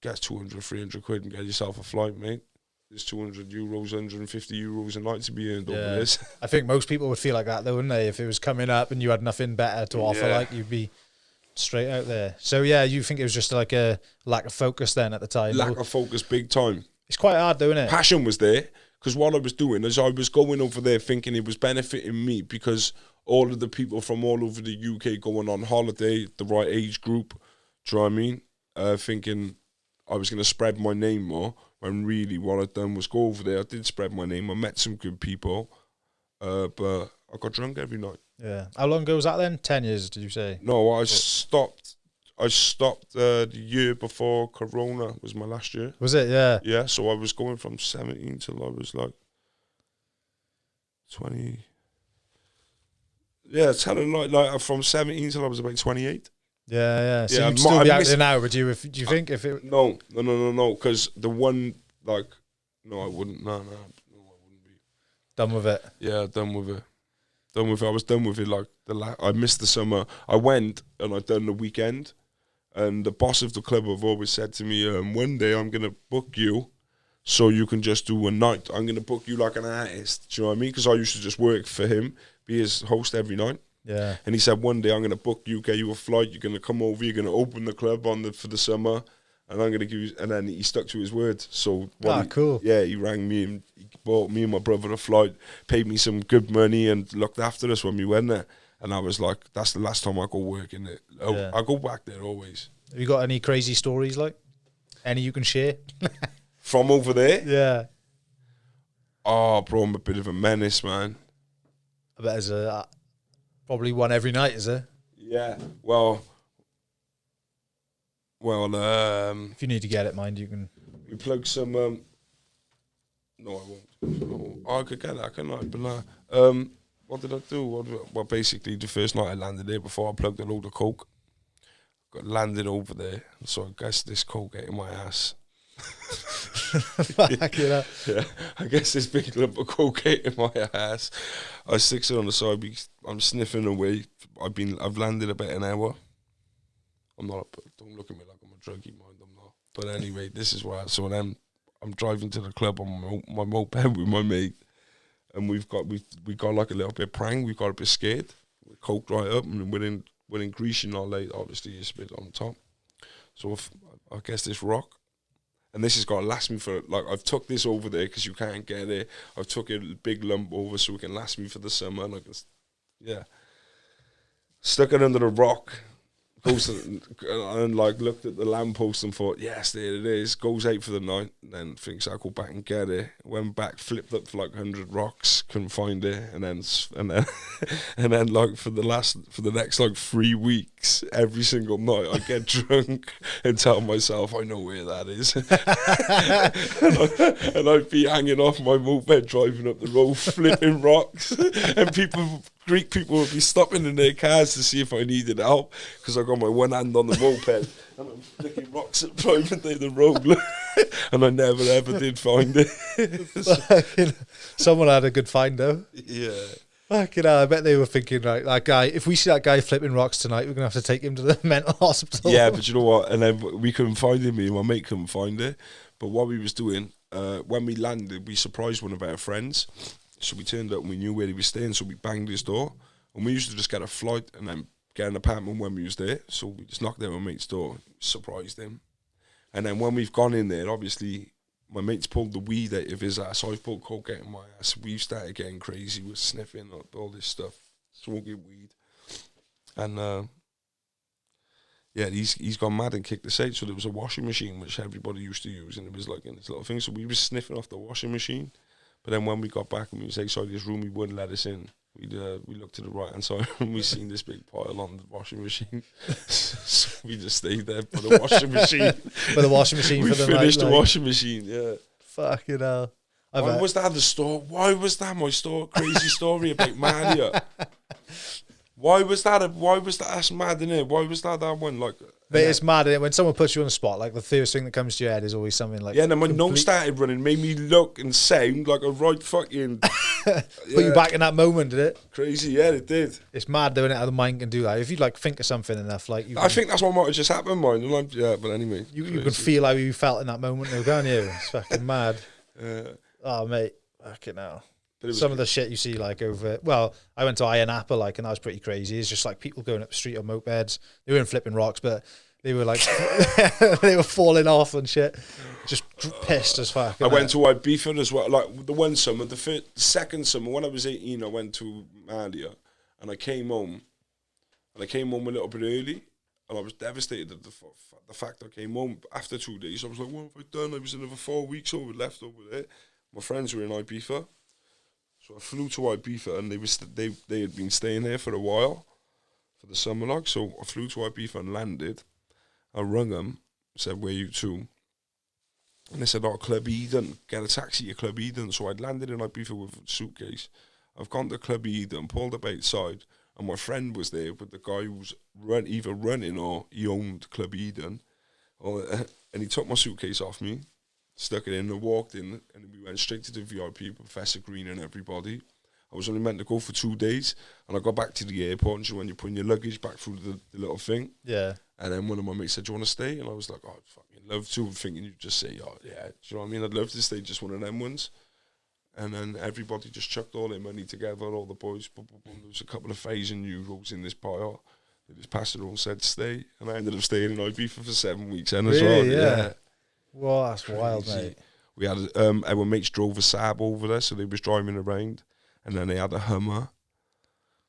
Get 200, 300 quid and get yourself a flight, mate. There's 200 euros, 150 euros a night to be earned over this." I think most people would feel like that, though, wouldn't they? If it was coming up and you had nothing better to offer, like, you'd be straight out there. So, yeah, you think it was just like a lack of focus then at the time? Lack of focus, big time. It's quite hard, though, isn't it? Passion was there, because what I was doing is I was going over there thinking it was benefiting me, because all of the people from all over the UK going on holiday, the right age group, do you know what I mean? Thinking I was going to spread my name more, when really what I'd done was go over there. I did spread my name. I met some good people, but I got drunk every night. Yeah. How long ago was that then? 10 years, did you say? No, I stopped the year before Corona was my last year. Was it? Yeah. Yeah, so I was going from 17 till I was like 20. Yeah, telling like from 17 till I was about 28. Yeah. So Yeah, you'd still be I out there now, but do you think if it... No, because the one, like, no, I wouldn't. No, I wouldn't be. Done with it? Yeah, done with it. I was done with it, like, I missed the summer. I went, and I'd done the weekend, and the boss of the club have always said to me, one day I'm going to book you so you can just do a night. I'm going to book you like an artist. Do you know what I mean? Because I used to just work for him, be his host every night. Yeah. And he said, one day I'm going to book you, get you a flight, you're going to come over, you're going to open the club for the summer, and I'm going to give you, and then he stuck to his word. So, cool. Yeah, he rang me and he bought me and my brother a flight, paid me some good money and looked after us when we went there. And I was like, that's the last time I go work in it. I go back there always. Have you got any crazy stories, like? Any you can share? From over there? Yeah. Oh, bro, I'm a bit of a menace, man. I bet there's probably one every night, is there? Yeah. Well, if you need to get it, mind you can. We plug some. No, I won't. Oh, I could get that, couldn't I? But no. What did I do? Well, basically, the first night I landed there, before I plugged a load of coke, got landed over there. So I guess this coke ate in my ass. Yeah. I guess this big lump of coke ate in my ass. I sticks it on the side. I'm sniffing away. I've landed about an hour. I'm not. Don't look at me like I'm a druggie, mind. I'm not. But anyway, this is why. So then I'm driving to the club on my moped with my mate, and we got like a little bit prang. We got a bit scared. We coked right up, and we're in Greece and all that. Obviously, you spit on top. So I guess this rock. And this has got to last me for, like, I've took this over there because you can't get it. I've took a big lump over so it can last me for the summer. And stuck it under the rock. Goes and like looked at the lamppost and thought, yes, there it is. Goes out for the night, and then thinks I'll go back and get it. Went back, flipped up for like 100 rocks, couldn't find it, and then like for the next like 3 weeks, every single night I get drunk and tell myself I know where that is, and I'd be hanging off my moped driving up the road, flipping rocks, and Greek people would be stopping in their cars to see if I needed help because I got my one hand on the moped and I'm flicking rocks at driving down the road, and I never ever did find it. Someone had a good find though. Yeah. Fucking hell, I bet they were thinking, right, that guy, if we see that guy flipping rocks tonight, we're going to have to take him to the mental hospital. Yeah, but you know what? And then we couldn't find him, me and my mate couldn't find it. But what we was doing, when we landed, we surprised one of our friends. So we turned up and we knew where he was staying, so we banged his door. And we used to just get a flight and then get an apartment when we was there. So we just knocked down my mate's door, surprised him. And then when we've gone in there, obviously, my mates pulled the weed out of his ass. I've pulled coke out of my ass. We've started getting crazy. We're sniffing up all this stuff, smoking weed. And, yeah, he's gone mad and kicked us out. So there was a washing machine, which everybody used to use, and it was like in this little thing. So we were sniffing off the washing machine. But then when we got back and we was outside this room, he wouldn't let us in. We looked to the right-hand side and we seen this big pile on the washing machine. So we just stayed there for the washing machine. For the washing machine we for the finished night, the washing machine, yeah. Fucking hell. Why was that the store? Why was that my crazy story about Mario? Why was that? That's mad, innit? Why was that one? Like, but it's mad, innit? When someone puts you on the spot, like the first thing that comes to your head is always something like... Yeah, and then my nose started running, made me look and sound like a right fucking... Put you back in that moment, did it? Crazy, yeah, it did. It's mad, though, innit, how the mind can do that. If you, like, think of something enough, like... I think that's what might have just happened, mind. And but anyway. You can feel how you felt in that moment, though, can't you? It's fucking mad. Oh, mate. Fucking hell. Some of the shit you see, like, over... Well, I went to Iron Apple, like, and that was pretty crazy. It's just, like, people going up the street on mopeds. They weren't flipping rocks, but they were, like... they were falling off and shit. Just pissed as fuck. I went to Ibiza as well. Like, the one summer, the second summer, when I was 18, I went to Malia, and I came home. And I came home a little bit early, and I was devastated at the fact I came home after 2 days. I was like, what have I done? I was another 4 weeks left over there. My friends were in Ibiza. So I flew to Ibiza, and they had been staying there for a while for the summer log. So I flew to Ibiza and landed. I rung them, said, where you to? And they said, Club Eden, get a taxi to Club Eden. So I'd landed in Ibiza with a suitcase. I've gone to Club Eden, pulled up outside, and my friend was there with the guy who was either running or he owned Club Eden. And he took my suitcase off me, stuck it in, and walked in, and we went straight to the VIP, Professor Green and everybody. I was only meant to go for 2 days, and I got back to the airport, and when you're putting your luggage back through the little thing. Yeah. And then one of my mates said, do you want to stay? And I was like, I'd fucking love to, thinking you'd just say, oh, yeah. Do you know what I mean? I'd love to stay just one of them ones. And then everybody just chucked all their money together, all the boys. Boom, boom, boom. There was a couple of €1,000 in this pile. They just passed it all, said stay. And I ended up staying in Ibiza for 7 weeks then as well. Yeah. Well, that's wild, mate. We had, our mates drove a Saab over there, so they was driving around. And then they had a Hummer.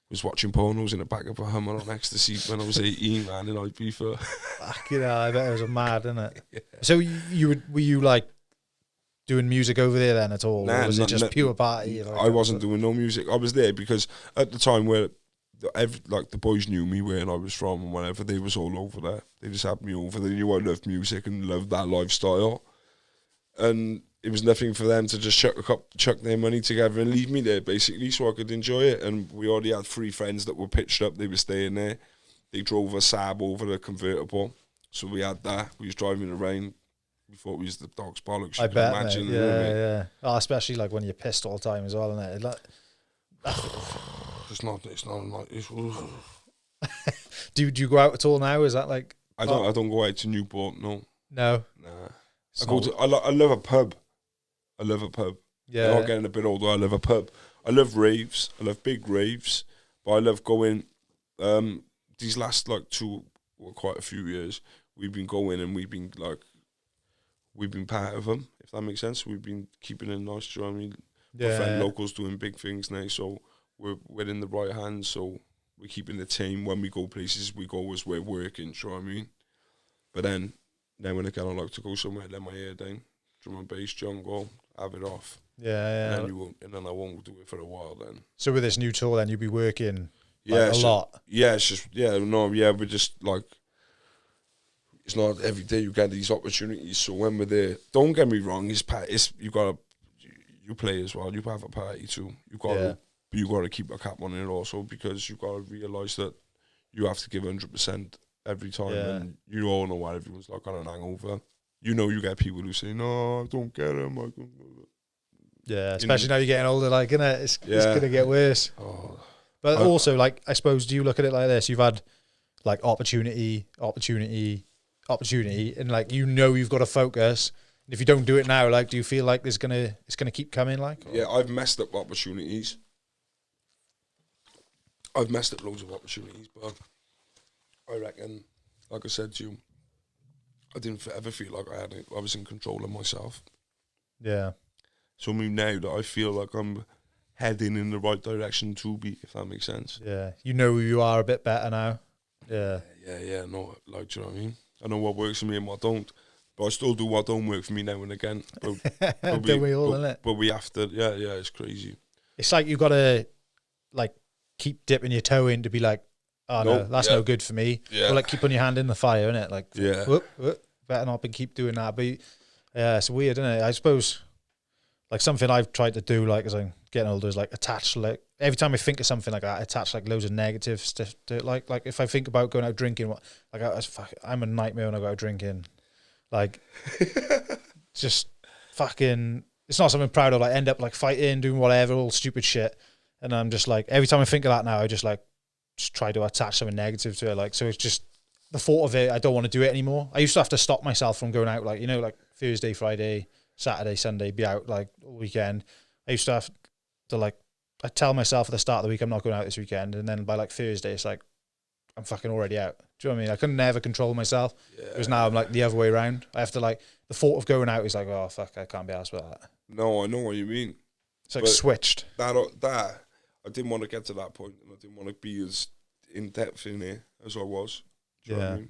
Was watching pornos in the back of a Hummer on ecstasy when I was 18, man, in Ibiza. Fucking hell, I bet it was mad, isn't it? Yeah. So were you like doing music over there then at all? Nah, or was it just pure party? Like, I wasn't doing no music. I was there because at the time where the boys knew me where I was from and whatever, they was all over there. They just had me over. They knew I loved music and loved that lifestyle. And it was nothing for them to just chuck their money together and leave me there, basically, so I could enjoy it. And we already had 3 friends that were pitched up. They were staying there. They drove a Saab over a convertible. So we had that. We was driving around. We thought we was the dog's bollocks. I bet, imagine, yeah. Oh, especially like when you're pissed all the time as well, isn't it? Like, it's not like this. Do you go out at all now? Is that like... I don't go out to Newport, no. No? Nah. I love a pub. Yeah. I'm getting a bit older. I love a pub. I love raves. I love big raves. But I love going... these last quite a few years, we've been going and we've been part of them, if that makes sense. We've been keeping it nice, do you know what I mean? Yeah. My friend locals doing big things now, so we're in the right hands, so we're keeping the team. When we go places, we go as we're working, do you know what I mean? But then when I kind of like to go somewhere, let my hair down, drum and bass, jungle, have it off. Yeah. And then I won't do it for a while then. So with this new tour then, you'll be working a lot? Yeah, it's just, we're just like, it's not every day you get these opportunities. So when we're there, don't get me wrong, you play as well. You have a party too. You got to keep a cap on it also, because you got to realise that you have to give 100% every time. Yeah. And you all know what everyone's like on an hangover. You know, you get people who say, "No, I don't get him." Yeah, especially now you're getting older, like, innit? It's going to get worse. Oh. But also, like, I suppose, do you look at it like this? You've had like opportunity, and like, you know, you've got to focus. And if you don't do it now, like, do you feel like it's gonna keep coming? Like, or? Yeah, I've messed up opportunities. I've messed up loads of opportunities, but I reckon, like I said to you, I didn't ever feel like I was in control of myself. Yeah. So I mean, now that I feel like I'm heading in the right direction to be, if that makes sense. Yeah. You know who you are a bit better now. Yeah. Yeah, no, like, do you know what I mean? I know what works for me and what don't, but I still do what don't work for me now and again. But Don't we all, innit? But we have to, yeah, it's crazy. It's like you got to, like, keep dipping your toe in to be like, oh, no, that's no good for me. Yeah. Or, like, keep on your hand in the fire, innit? Like, Yeah. whoop, better not be keep doing that. But, yeah, it's weird, isn't it? I suppose, like, something I've tried to do, like, as I'm getting older is, like, attach, like, every time I think of something like that, I attach, like, loads of negative stuff to it. Like, if I think about going out drinking, like, I'm a nightmare when I go out drinking. Like, just fucking, it's not something I'm proud of. Like, end up, like, fighting, doing whatever, all stupid shit. And I'm just, like, every time I think of that now, I just, like, just try to attach something negative to it. Like, so it's just, the thought of it, I don't want to do it anymore. I used to have to stop myself from going out, like, you know, like, Thursday, Friday, Saturday, Sunday, be out, like, all weekend. I used to have to, like, I tell myself at the start of the week I'm not going out this weekend, and then by like Thursday it's like I'm fucking already out. Do you know what I mean? I could never control myself. Because now I'm like the other way around. I have to, like, the thought of going out is like, oh fuck, I can't be arsed with that. No, I know what you mean. It's like switched. That I didn't want to get to that point, and I didn't want to be as in depth in it as I was. Do you know what I mean?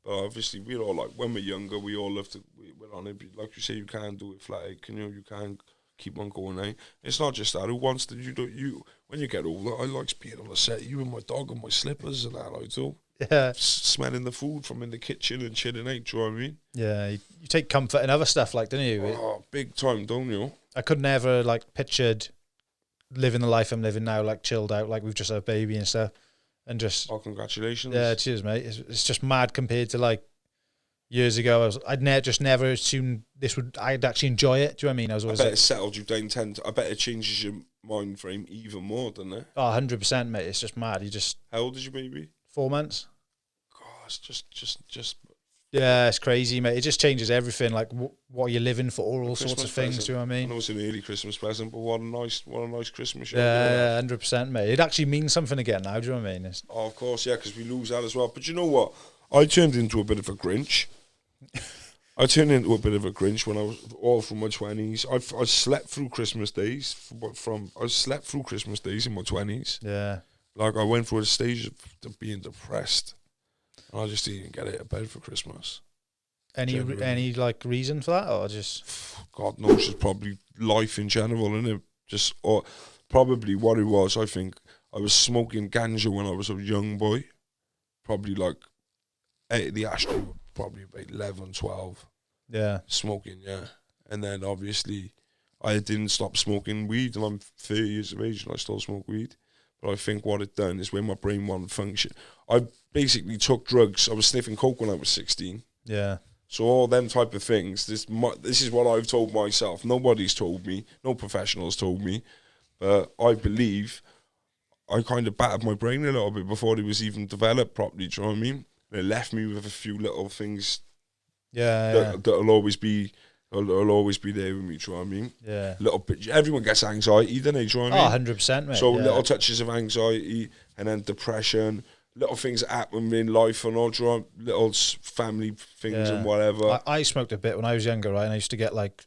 But obviously we're all like, when we're younger, we all love to. We're on it. Like you say, you can't do it flat. You can't keep on going, eh? It's not just that. Who wants to? You when you get older, I like being on the set. You and my dog and my slippers and that, I do. Yeah. Smelling the food from in the kitchen and chilling, eh? Do you know what I mean? Yeah, you take comfort in other stuff, like, don't you? Oh, big time, don't you? I could never, like, pictured living the life I'm living now, like, chilled out, like we've just had a baby and stuff, and just. Oh, congratulations! Yeah, cheers, mate. It's just mad compared to, like, years ago. I'd just never assumed I'd actually enjoy it. Do you know what I mean? I bet it settled you down. I bet it changes your mind frame even more, doesn't it? Oh, 100%, mate. It's just mad. How old is your baby? 4 months. God, it's just. Yeah, it's crazy, mate. It just changes everything. Like what you're living for, all sorts of things. Do you know what I mean? I know it's an early Christmas present, but what a nice Christmas show. Yeah, 100%, mate. It actually means something again now. Do you know what I mean? Oh, of course, yeah, because we lose that as well. But you know what? I turned into a bit of a Grinch. I turned into a bit of a Grinch when I was all through my 20s. I slept through Christmas days. I slept through Christmas days in my 20s. Yeah. Like, I went through a stage of being depressed. And I just didn't get out of bed for Christmas. Any like reason for that, or just? God knows, it's probably life in general, innit? Or probably what it was. I think I was smoking ganja when I was a young boy. Probably like ate the ashtray, probably about 11, 12. Yeah. Smoking, yeah. And then obviously I didn't stop smoking weed, and I'm 30 years of age and I still smoke weed. But I think what it done is when my brain won't function. I basically took drugs. I was sniffing coke when I was 16. Yeah. So all them type of things, this is what I've told myself. Nobody's told me. No professionals told me. But I believe I kind of battered my brain a little bit before it was even developed properly. Do you know what I mean? And it left me with a few little things that'll always be there with me. Do you know what I mean? Yeah. Little bit. Everyone gets anxiety, don't they? Do you know what I mean? 100%, mate. So little touches of anxiety, and then depression, little things that happen in life, and all, little family things and whatever. I smoked a bit when I was younger, right? And I used to get, like,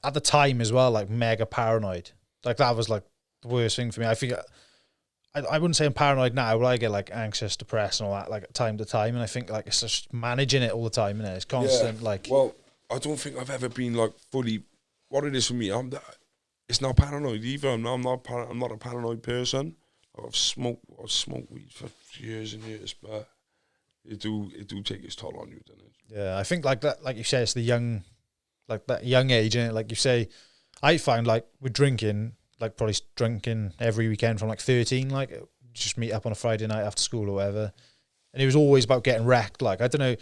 at the time as well, like, mega paranoid. Like, that was, like, the worst thing for me. I think I wouldn't say I'm paranoid now, but I get, like, anxious, depressed, and all that, like, time to time. And I think, like, it's just managing it all the time, innit? It's constant, like. Well, I don't think I've ever been, like, fully. What it is for me, it's not paranoid either. I'm not a paranoid person. I've smoked weed for years and years, but it do take its toll on you, doesn't it? Yeah, I think, like that, like you say, it's the young, like that young age, innit? Like you say, I find, like, with drinking, like, probably drinking every weekend from, like, 13, like, just meet up on a Friday night after school or whatever, and it was always about getting wrecked. Like, I don't know,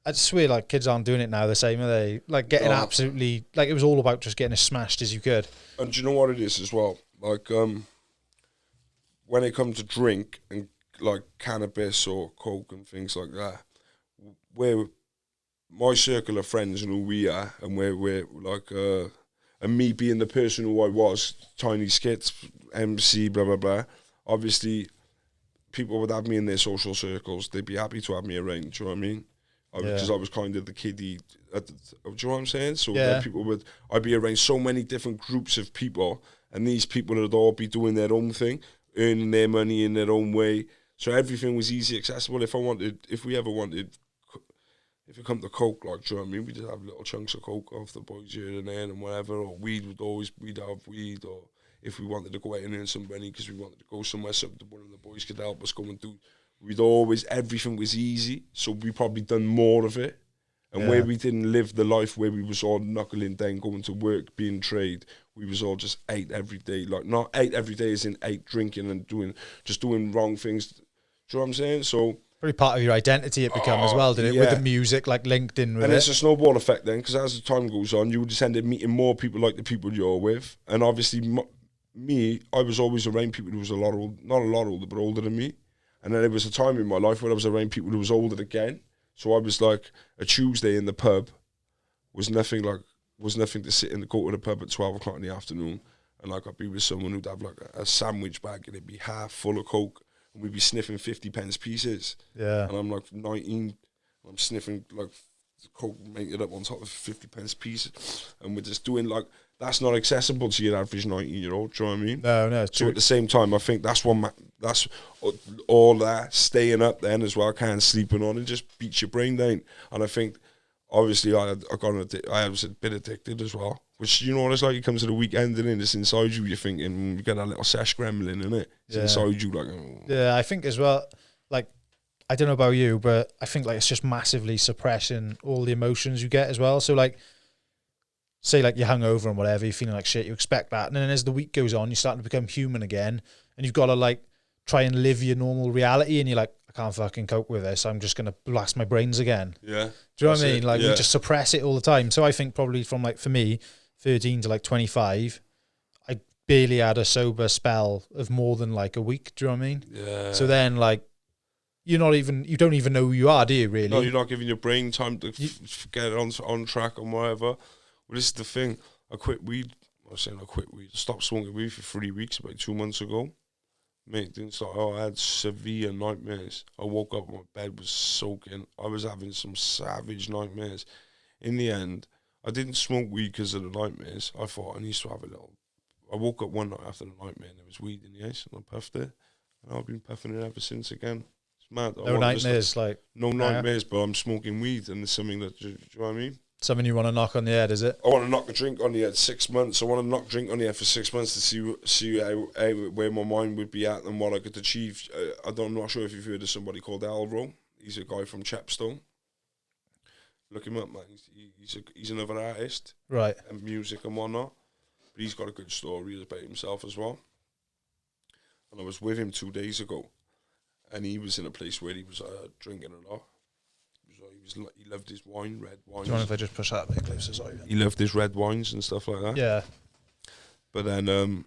I swear, like, kids aren't doing it now the same, are they? Like, getting absolutely, like, it was all about just getting as smashed as you could. And do you know what it is as well? Like, when it comes to drink and, like, cannabis or coke and things like that, where my circle of friends and who we are, and where we're, like, and me being the person who I was, Tiny Skitz, MC, blah, blah, blah, obviously, people would have me in their social circles. They'd be happy to have me around, do you know what I mean? Because I was kind of the kiddie. Do you know what I'm saying? So Yeah. then I'd be around so many different groups of people, and these people would all be doing their own thing, earning their money in their own way. So everything was easy accessible. If it come to coke, like, do you know what I mean? We just have little chunks of coke off the boys here and there and whatever, or we'd have weed, or if we wanted to go out and earn some money because we wanted to go somewhere, something one of the boys could help us go and do. Everything was easy, so we probably done more of it. And where we didn't live the life where we was all knuckling down, going to work, being trade, we was all just ate every day. Like, not ate every day as in ate, drinking and doing wrong things. Do you know what I'm saying? So Pretty part of your identity it become as well, did it? With the music, like, linked in with it. And it's a snowball effect then, because as the time goes on, you just end up meeting more people like the people you're with. And obviously, me, I was always around people who was not a lot older, but older than me. And then there was a time in my life where I was around people who was older again. So I was like, a Tuesday in the pub was nothing to sit and go to the pub at 12 o'clock in the afternoon. And like, I'd be with someone who'd have like a sandwich bag and it'd be half full of coke. And we'd be sniffing 50p pieces. Yeah. And I'm like 19, I'm sniffing like coke mated up on top of 50p pieces. And we're just doing like, that's not accessible to your average 19-year-old, do you know what I mean? No. So at the same time, I think that's all that staying up then as well, can't sleeping on, and just beats your brain down. And I think, obviously, I was a bit addicted as well. Which, you know what it's like, you come to the weekend and it's inside you, you're thinking, you get that little sesh gremlin in it. It's inside you, like... Oh. Yeah, I think as well, like, I don't know about you, but I think like it's just massively suppressing all the emotions you get as well. So like, say like you're hungover and whatever, you're feeling like shit, you expect that. And then as the week goes on, you're starting to become human again. And you've got to like try and live your normal reality. And you're like, I can't fucking cope with this. I'm just going to blast my brains again. Yeah. Do you know what I mean? Like we just suppress it all the time. So I think probably from like, for me, 13 to like 25, I barely had a sober spell of more than like a week. Do you know what I mean? Yeah. So then like, you don't even know who you are, do you really? No, you're not giving your brain time to get it on track and whatever. Well, this is the thing. I quit weed. I stopped smoking weed for 3 weeks, about 2 months ago. Mate, didn't start. I had severe nightmares. I woke up, my bed was soaking. I was having some savage nightmares. In the end, I didn't smoke weed because of the nightmares. I thought I need to have a little. I woke up one night after the nightmare and there was weed in the ice and I puffed it. And I've been puffing it ever since again. It's mad. No nightmares, no nightmares, but I'm smoking weed and it's something that, do you know what I mean? Something you want to knock on the head, is it? I want to knock a drink on the head 6 months. I want to knock drink on the head for 6 months to see where my mind would be at and what I could achieve. I'm not sure if you've heard of somebody called Alvaro. He's a guy from Chepstow. Look him up, man. He's another artist, right? And music and whatnot. But he's got a good story about himself as well. And I was with him 2 days ago, and he was in a place where he was drinking a lot. He loved his wine, red wines. Do you mind if I just push that a bit closer? Sorry. He loved his red wines and stuff like that. Yeah. But then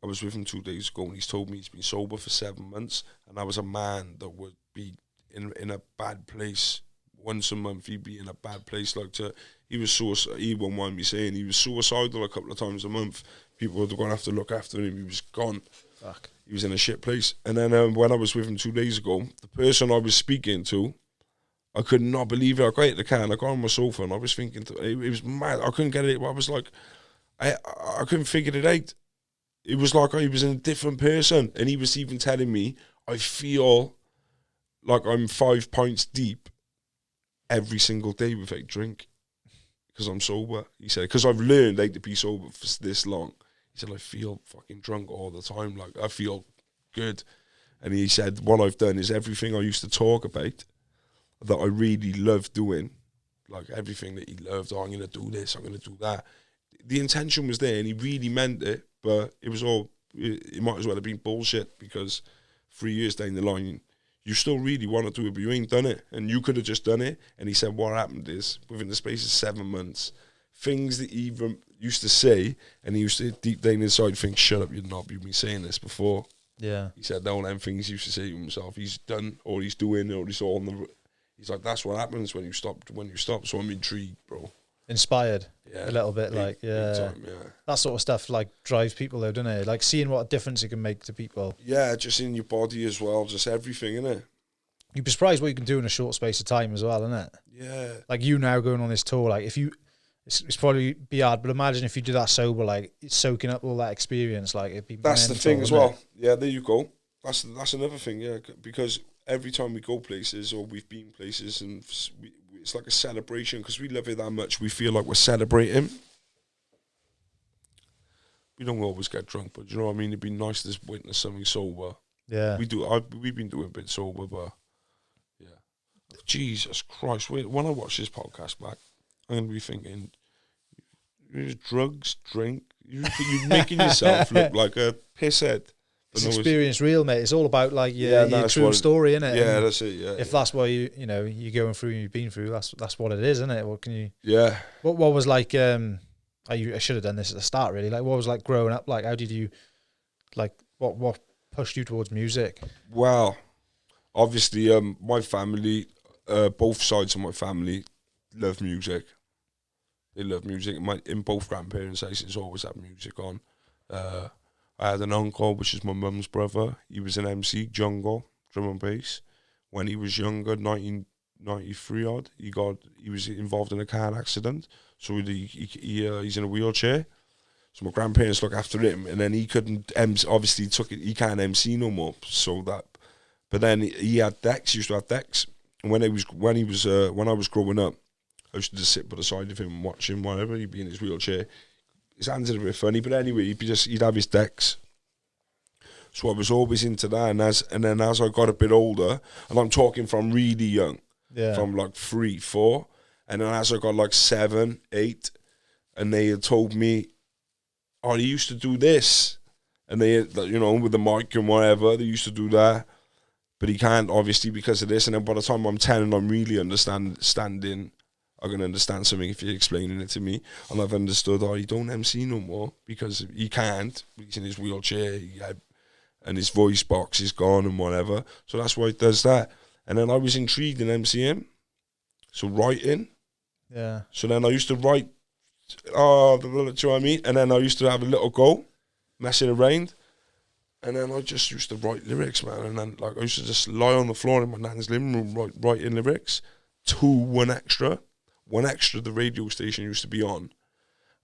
I was with him 2 days ago, and he's told me he's been sober for 7 months, and I was a man that would be in a bad place. Once a month, he'd be in a bad place. He won't mind me saying, he was suicidal a couple of times a month. People were going to have to look after him. He was gone. Fuck. He was in a shit place. And then when I was with him 2 days ago, the person I was speaking to, I could not believe it. I got out the car and I got on my sofa and I was thinking, it was mad. I couldn't get it. I was like, I couldn't figure it out. It was like he was a different person. And he was even telling me, I feel like I'm 5 pints deep every single day without drink because I'm sober. He said, because I've learned like to be sober for this long. He said, I feel fucking drunk all the time. Like, I feel good. And he said, what I've done is everything I used to talk about that I really loved doing, like everything that he loved, I'm going to do this, I'm going to do that. The intention was there and he really meant it, but it was all, it might as well have been bullshit because 3 years down the line, you still really want to do it, but you ain't done it. And you could have just done it. And he said, what happened is, within the space of 7 months, things that he even used to say, and he used to deep down inside think, shut up, you've been saying this before. Yeah. He said, all them things he used to say to himself, he's done, or he's doing, or he's all on the... He's like, that's what happens when you stop. So I'm intrigued, bro. Inspired, a little bit, big time, That sort of stuff like drives people though, doesn't it? Like seeing what a difference it can make to people. Yeah, just in your body as well, just everything, innit? You'd be surprised what you can do in a short space of time as well, isn't it? Yeah. Like you now going on this tour, like if you, it's probably be hard, but imagine if you do that sober, like soaking up all that experience, like it'd be. That's the thing as well. Yeah, there you go. That's another thing. Yeah, because every time we go places or we've been places, and it's like a celebration because we love it that much. We feel like we're celebrating. We don't always get drunk, but you know what I mean. It'd be nice to witness something sober. Yeah, we do. We've been doing a bit sober, but yeah. Jesus Christ! When I watch this podcast back, I'm gonna be thinking, drugs, drink. You're making yourself look like a pisshead. It's experience real, mate. It's all about like your true story, innit? Yeah, and that's it. Yeah. If that's what you're going through and you've been through, that's what it is, isn't it? What can you? Yeah. What was like? I should have done this at the start, really. Like, what was like growing up? Like, how did you, like, what pushed you towards music? Well, obviously, my family, both sides of my family, love music. They love music. In both grandparents' houses, always had music on. I had an uncle, which is my mum's brother. He was an MC, jungle, drum and bass. When he was younger, 1993 odd, he was involved in a car accident. So he's in a wheelchair. So my grandparents look after him, and then he couldn't obviously he can't MC no more. But then he had decks. He used to have decks. And when I was growing up, I used to just sit by the side of him and watch him, whatever. He'd be in his wheelchair. His hands are a bit funny, but anyway, he'd have his decks. So I was always into that, and then as I got a bit older, and I'm talking from really young, from like 3, 4, and then as I got like 7, 8, and they had told me, oh, they used to do this, and they, with the mic and whatever, they used to do that, but he can't obviously because of this. And then by the time I'm 10 and I'm really understanding. I can understand something if you're explaining it to me. And I've understood, he don't MC no more because he can't. He's in his wheelchair and his voice box is gone and whatever. So that's why he does that. And then I was intrigued in MCM. So writing. Yeah. So then I used to write, do you know what I mean? And then I used to have a little go, messing around. And then I just used to write lyrics, man. And then I used to just lie on the floor in my nan's living room writing lyrics. 1 extra. 1 extra the radio station used to be on,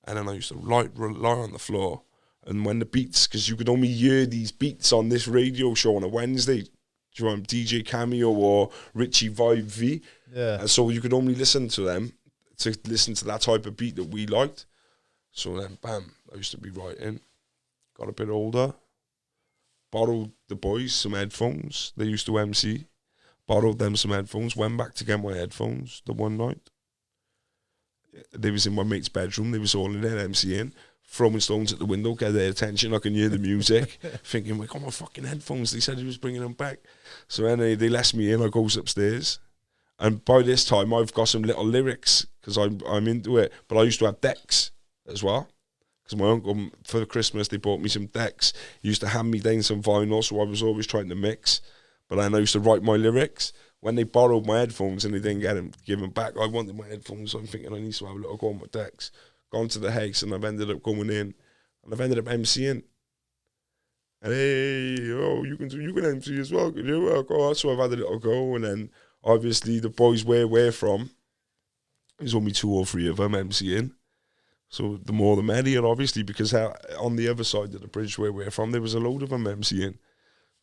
and then I used to lie on the floor, and when the beats, because you could only hear these beats on this radio show on a Wednesday, do you know, DJ Cameo or Richie Vibe V, and so you could only listen to them to listen to that type of beat that we liked. So then, bam, I used to be writing. Got a bit older, borrowed the boys some headphones. They used to MC, borrowed them some headphones. Went back to get my headphones the one night. They was in my mate's bedroom. They was all in there MCing, throwing stones at the window, get their attention. I can hear the music, thinking, "We got my fucking headphones." They said he was bringing them back. So then they let me in. I goes upstairs, and by this time I've got some little lyrics because I'm into it. But I used to have decks as well because my uncle for Christmas they bought me some decks. He used to hand me down some vinyl, so I was always trying to mix. But then I used to write my lyrics. When they borrowed my headphones and they didn't give them back, I wanted my headphones, so I'm thinking I need to have a little go on my decks. Gone to the house and I've ended up going in and I've ended up MCing. And hey, you can MC as well, could you? So I've had a little go, and then obviously the boys where we're from, there's only 2 or 3 of them MCing. So the more the merrier, obviously, because on the other side of the bridge where we're from, there was a load of them MCing.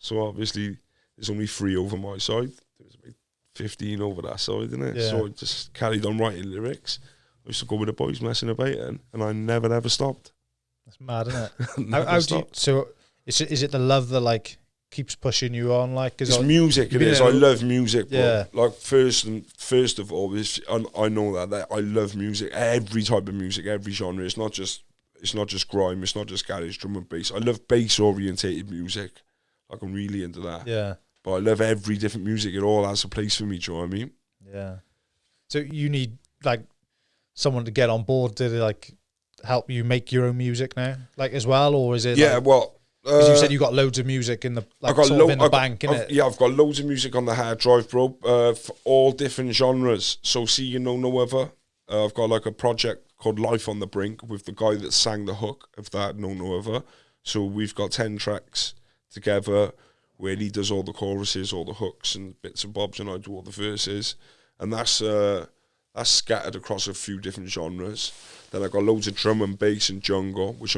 So obviously there's only 3 over my side. There's about 15 over that side, isn't it? Yeah. So I just carried on writing lyrics. I used to go with the boys messing about, and I never ever stopped. That's mad, isn't it? How do you, so is it the love that like keeps pushing you on? Like, it's music. It is. I love music. Yeah. But like first of all, I know that I love music. Every type of music, every genre. It's not just grime. It's not just garage, drum and bass. I love bass orientated music. Like I'm really into that. Yeah. But I love every different music. It all has a place for me, do you know what I mean? Yeah. So you need, like, someone to get on board to, like, help you make your own music now, like, as well? Or is it, yeah, like, well... Because you said you got loads of music in the, like, sort of in the bank, innit? Yeah, I've got loads of music on the hard drive, bro, for all different genres. So, see, you know no other. I've got, like, a project called Life on the Brink with the guy that sang the hook of that, No Other. So we've got 10 tracks together where he does all the choruses, all the hooks and bits and bobs, and I do all the verses. And that's scattered across a few different genres. Then I got loads of drum and bass and jungle, which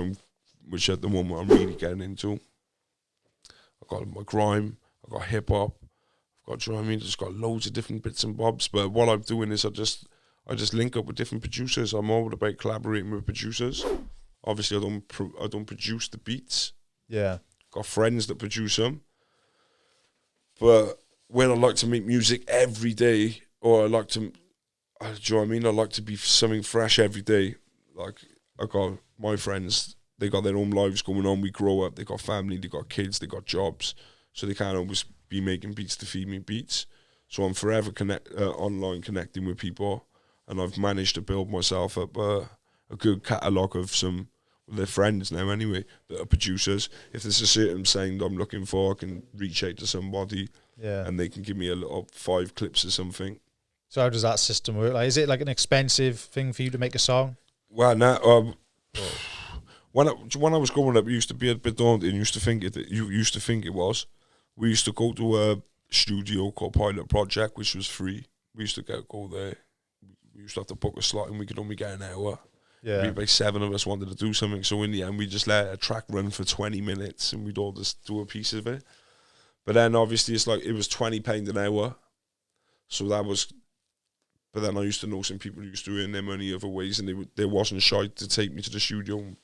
at the moment I'm really getting into. I got my grime, I got hip hop, I've got, do you know what I mean? Just got loads of different bits and bobs. But what I'm doing is I just link up with different producers. I'm all about collaborating with producers. Obviously, I don't produce the beats. Yeah. Got friends that produce them. But when I like to make music every day, or I like to, do you know what I mean? I like to be something fresh every day. Like, I got my friends, they got their own lives going on. We grow up, they got family, they got kids, they got jobs. So they can't always be making beats to feed me beats. So I'm forever online connecting with people. And I've managed to build myself up a good catalogue of some of their friends now anyway, that are producers. If there's a certain sound I'm looking for, I can reach out to somebody and they can give me a little 5 clips or something. So how does that system work? Like, is it like an expensive thing for you to make a song? Well, now, when I was growing up, it used to be a bit daunting. You used to think it was. We used to go to a studio called Pilot Project, which was free. We used to go there. We used to have to book a slot, and we could only get an hour. Yeah. About 7 of us wanted to do something, so in the end, we just let a track run for 20 minutes, and we'd all just do a piece of it. But then, obviously, it's like it was £20 an hour, so that was. But then I used to know some people who used to earn their money other ways, and they wasn't shy to take me to the studio and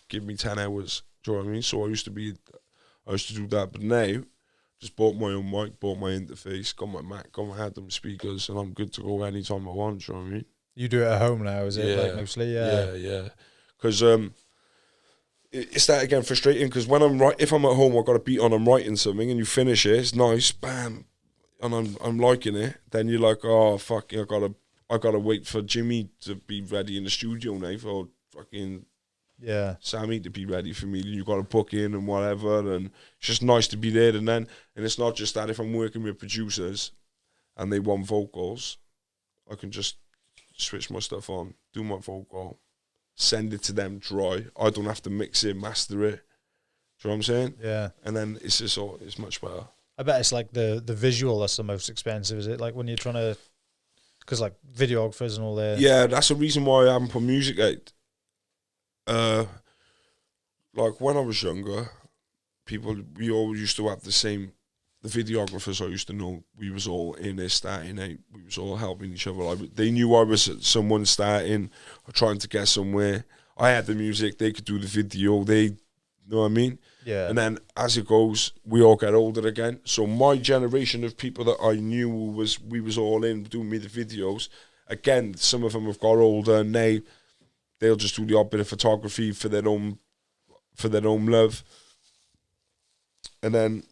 give me 10 hours. Do you know what I mean? So I used to do that. But now, just bought my own mic, bought my interface, got my Mac, got my Adam speakers, and I'm good to go anytime I want. Do you know what I mean? You do it at home now, is it? Yeah. Like mostly, yeah. Yeah. Because it's that again frustrating. Because when if I'm at home, I've got a beat on, I'm writing something, and you finish it, it's nice, bam, and I'm liking it. Then you're like, oh fuck, I gotta wait for Jimmy to be ready in the studio now for fucking Sammy to be ready for me. And you got to book in and whatever, and it's just nice to be there. And it's not just that. If I'm working with producers and they want vocals, I can just switch my stuff on, do my vocal, send it to them dry. I don't have to mix it, master it. Do you know what I'm saying? Yeah. And then it's much better. I bet it's like the visual that's the most expensive, is it? Like when you're trying to, because like videographers and all that. Yeah, that's the reason why I haven't put music out. Like when I was younger, we all used to have the videographers I used to know, we was all in there starting out, we was all helping each other. They knew I was someone starting or trying to get somewhere. I had the music, they could do the video, you know what I mean? Yeah. And then as it goes, we all get older again. So my generation of people that I knew we was all in doing me the videos. Again, some of them have got older and they'll just do the odd bit of photography for their own love. And then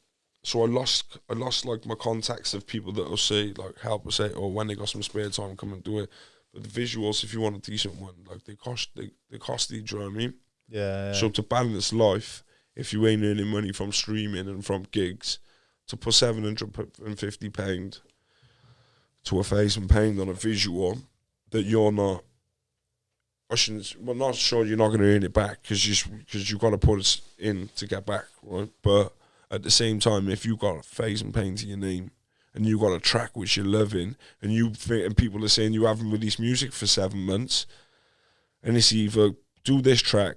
so I lost like my contacts of people that will say like help us out, or when they got some spare time come and do it. But the visuals, if you want a decent one, like they costly, do you know what I mean? Yeah. So to balance life, if you ain't earning money from streaming and from gigs, to put £750 to £1,000 on a visual that you're not, not sure you're not going to earn it back because you've got to put it in to get back, right? But at the same time, if you got £1,000 to your name and you got a track which you're loving, and people are saying you haven't released music for 7 months, and it's either do this track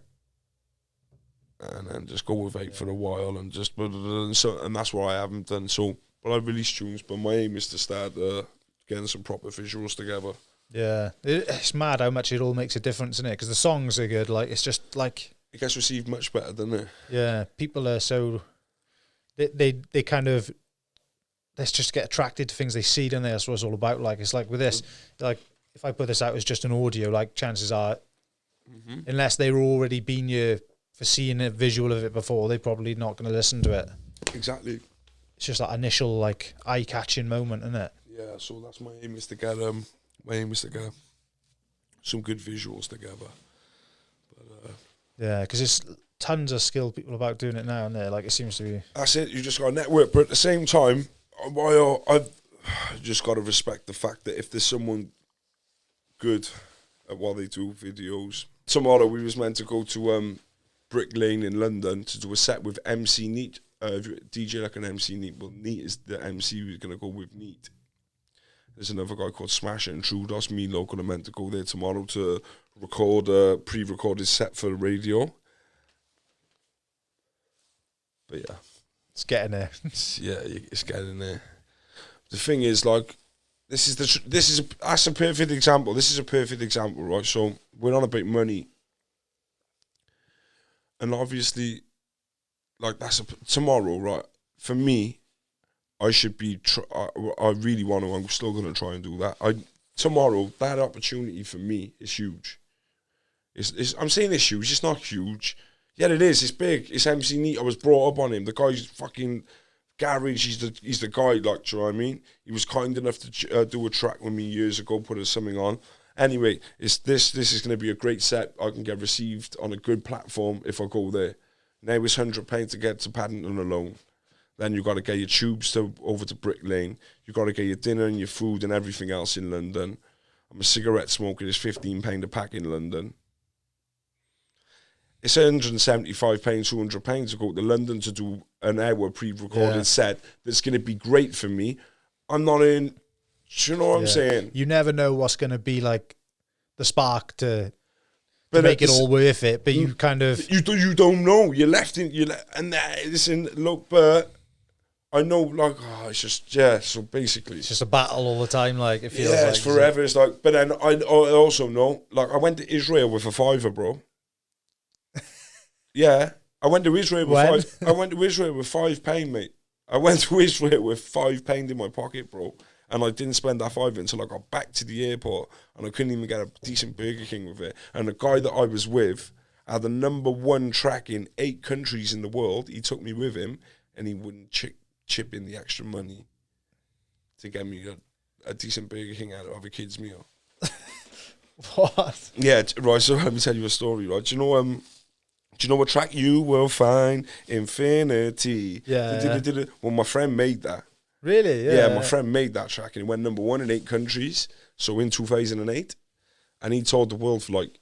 and then just go with it for a while and that's what I haven't done. So, but I released tunes, but my aim is to start getting some proper visuals together. Yeah, it's mad how much it all makes a difference, isn't it? Because the songs are good. Like it's just like it gets received much better, doesn't it? Yeah, people are so they kind of let's just get attracted to things they see, don't they? That's what it's all about. Like it's like with this, like if I put this out as just an audio, like chances are, unless they were already been here for seeing a visual of it before, they're probably not going to listen to it. Exactly. It's just that initial like eye-catching moment, isn't it? Yeah. So that's my aim is to get some good visuals together. But yeah, because there's tons of skilled people about doing it now, and there, like it seems to be. That's it. You just got to network, but at the same time, I've just got to respect the fact that if there's someone good at what they do, videos. Tomorrow we was meant to go to Brick Lane in London to do a set with MC Neat DJ like an MC Neat. Well, Neat is the MC who's going to go with Neat. There's another guy called Smash and Trudos. Me, local, are meant to go there tomorrow to record a pre-recorded set for the radio. But yeah. It's getting there. It's getting there. The thing is, like, that's a perfect example. This is a perfect example, right? So we're on about money. And obviously, like, tomorrow, right? For me, I should be. I really want to. I'm still going to try and do that. Tomorrow, that opportunity for me is huge. I'm saying it's huge. It's not huge. Yeah, it is. It's big. It's MC Neat. I was brought up on him. The guy's fucking garage. He's the guy. Like, do you know what I mean? He was kind enough to do a track with me years ago. Put something on. Anyway, this is going to be a great set. I can get received on a good platform if I go there. Now it's £100 to get to Paddington alone. Then you got to get your tubes over to Brick Lane. You got to get your dinner and your food and everything else in London. I'm a cigarette smoker. It's £15 a pack in London. It's £175, £200 to go to London to do an hour pre-recorded set that's going to be great for me. I'm not in. Do you know what I'm saying? You never know what's going to be like the spark to make it all worth it. But you kind of you don't know. You're left in and listen. Look, but I know, like, it's just So basically, it's just a battle all the time. Like it feels. It's forever. It's like, but then I also know, like, I went to Israel with a £5, bro. Yeah, I went to Israel with I went to Israel with £5, mate. I went to Israel with £5 in my pocket, bro, and I didn't spend that £5 until I got back to the airport, and I couldn't even get a decent Burger King with it. And the guy that I was with had the #1 track in 8 countries in the world. He took me with him, and he wouldn't chip in the extra money to get me a decent Burger King out of a kid's meal. What? Yeah, right. So let me tell you a story, right? Do you know what track you will find? Infinity. Yeah. Well, my friend made that. Really? Yeah, my friend made that track, and it went #1 in 8 countries. So in 2008, and he toured the world for like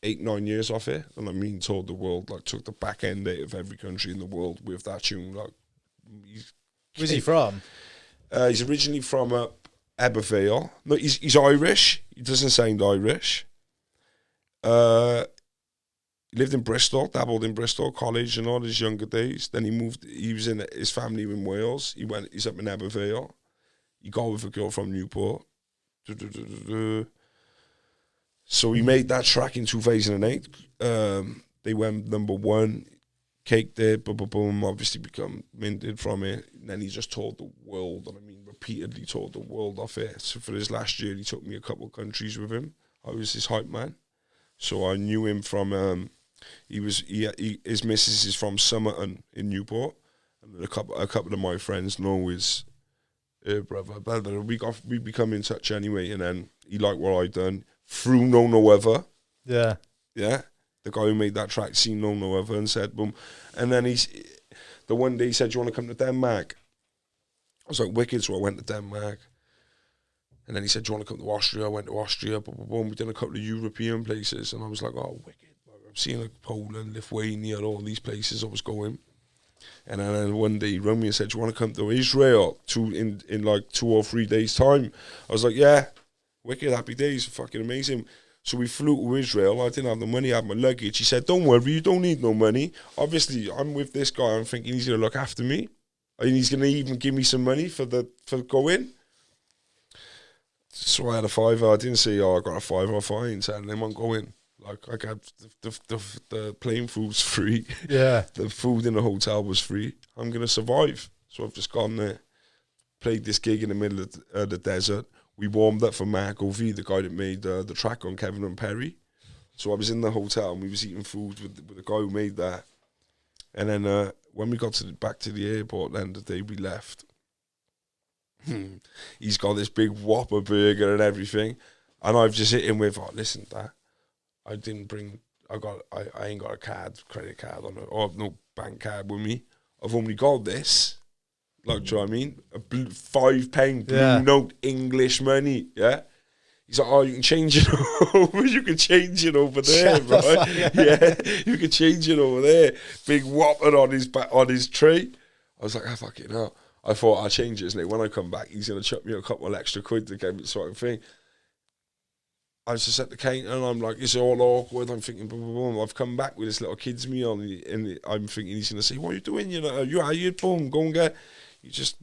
8-9 years off it. And I mean, toured the world, like, took the back end out of every country in the world with that tune. Like, where's he from? He's originally from Aberfale. No, he's Irish. He doesn't sound Irish. He lived in Bristol, dabbled in Bristol College and all his younger days. Then he moved. He was in his family in Wales. He's up in Aberfale. He got with a girl from Newport. So he made that track in 2008. They went #1. Cake there, boom, obviously become minted from it. And then he just toured the world, and I mean, repeatedly toured the world off it. So for his last year, he took me a couple of countries with him. I was his hype man. So I knew him from, his missus is from Somerton in Newport. And a couple of my friends know his brother. But we become in touch anyway, and then he liked what I done through No Other. Yeah. Yeah. The guy who made that track seen No Other and said, boom. And then the one day he said, do you want to come to Denmark? I was like, wicked, so I went to Denmark. And then he said, do you want to come to Austria? I went to Austria, boom. We did a couple of European places, and I was like, oh, wicked. Like, I'm seeing like Poland, Lithuania, all these places I was going. And then one day he rang me and said, do you want to come to Israel in like 2 or 3 days' time? I was like, yeah, wicked, happy days, fucking amazing. So we flew to Israel. I didn't have the money, I had my luggage. He said, don't worry, you don't need no money. Obviously, I'm with this guy. I'm thinking he's going to look after me. And he's going to even give me some money for going. So I had a £5. I didn't say, I got a £5 fine. Telling him I'm going. Like, I got the plane food's free. Yeah. The food in the hotel was free. I'm going to survive. So I've just gone there, played this gig in the middle of the desert. We warmed up for Mark O.V., the guy that made the track on Kevin and Perry. So I was in the hotel and we was eating food with the guy who made that. And then when we got back to the airport, then the day we left, he's got this big Whopper burger and everything. And I've just hit him with, listen, Dad, I ain't got a credit card or no bank card with me. I've only got this. Like, do you know what I mean? A £5 blue note, English money, yeah? He's like, oh, you can change it over. You can change it over there, right? Yeah, you can change it over there. Big whopper on his back, on his tray. I was like, oh, fuck it, no. I thought I'll change it, isn't it? When I come back, he's going to chuck me a couple of extra quid to get me sort of thing. I was just at the counter and I'm like, it's all awkward. I'm thinking, boom, boom, boom. I've come back with this little kid's meal and I'm thinking he's going to say, what are you doing? You know, you boom, go and get. You just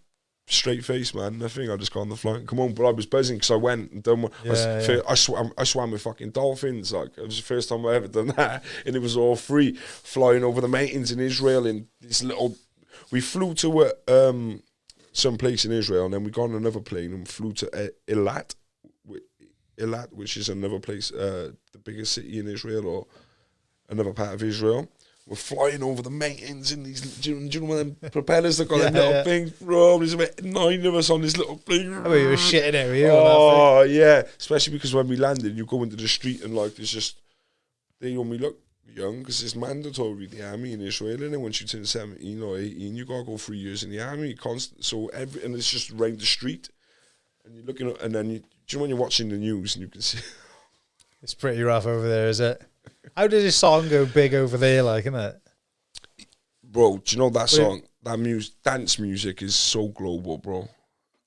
straight face, man. Nothing. I just got on the flight and come on. But I was buzzing because I went and done. I swam with fucking dolphins. Like it was the first time I ever done that, and it was all free. Flying over the mountains in Israel in this little. We flew to some place in Israel, and then we got on another plane and flew to Eilat, which is another place, the biggest city in Israel or another part of Israel. We're flying over the mountains in these, do you know one of them propellers that got them little things, bro? There's about 9 of us on this little thing. Oh, you were shitting it, were you? Oh, yeah. Especially because when we landed, you go into the street and, like, there's just, they only look young because it's mandatory, the army in Israel, and then once you turn 17 or 18, you got to go 3 years in the army, constant. So, and it's just around the street. And you're looking at, and then, do you know when you're watching the news and you can see. It's pretty rough over there, is it? How did this song go big over there, like, isn't it? Bro, do you know that song? That dance music is so global, bro.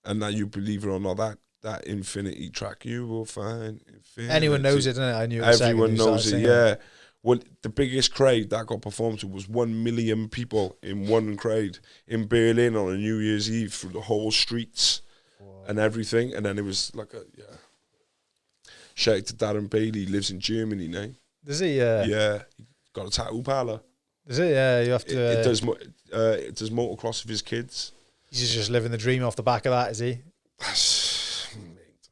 And that you believe it or not, that Infinity track, you will find infinity. Anyone knows it, doesn't it? I knew it. Everyone knows it, yeah. Well, the biggest crowd that got performed to was 1 million people in one crowd in Berlin on a New Year's Eve through the whole streets and everything. And then it was like shout out to Darren Bailey, he lives in Germany now. Does he? Yeah, he got a tattoo parlour. Is it? Yeah, you have to. It does motocross with his kids. He's just living the dream off the back of that, is he? Mate,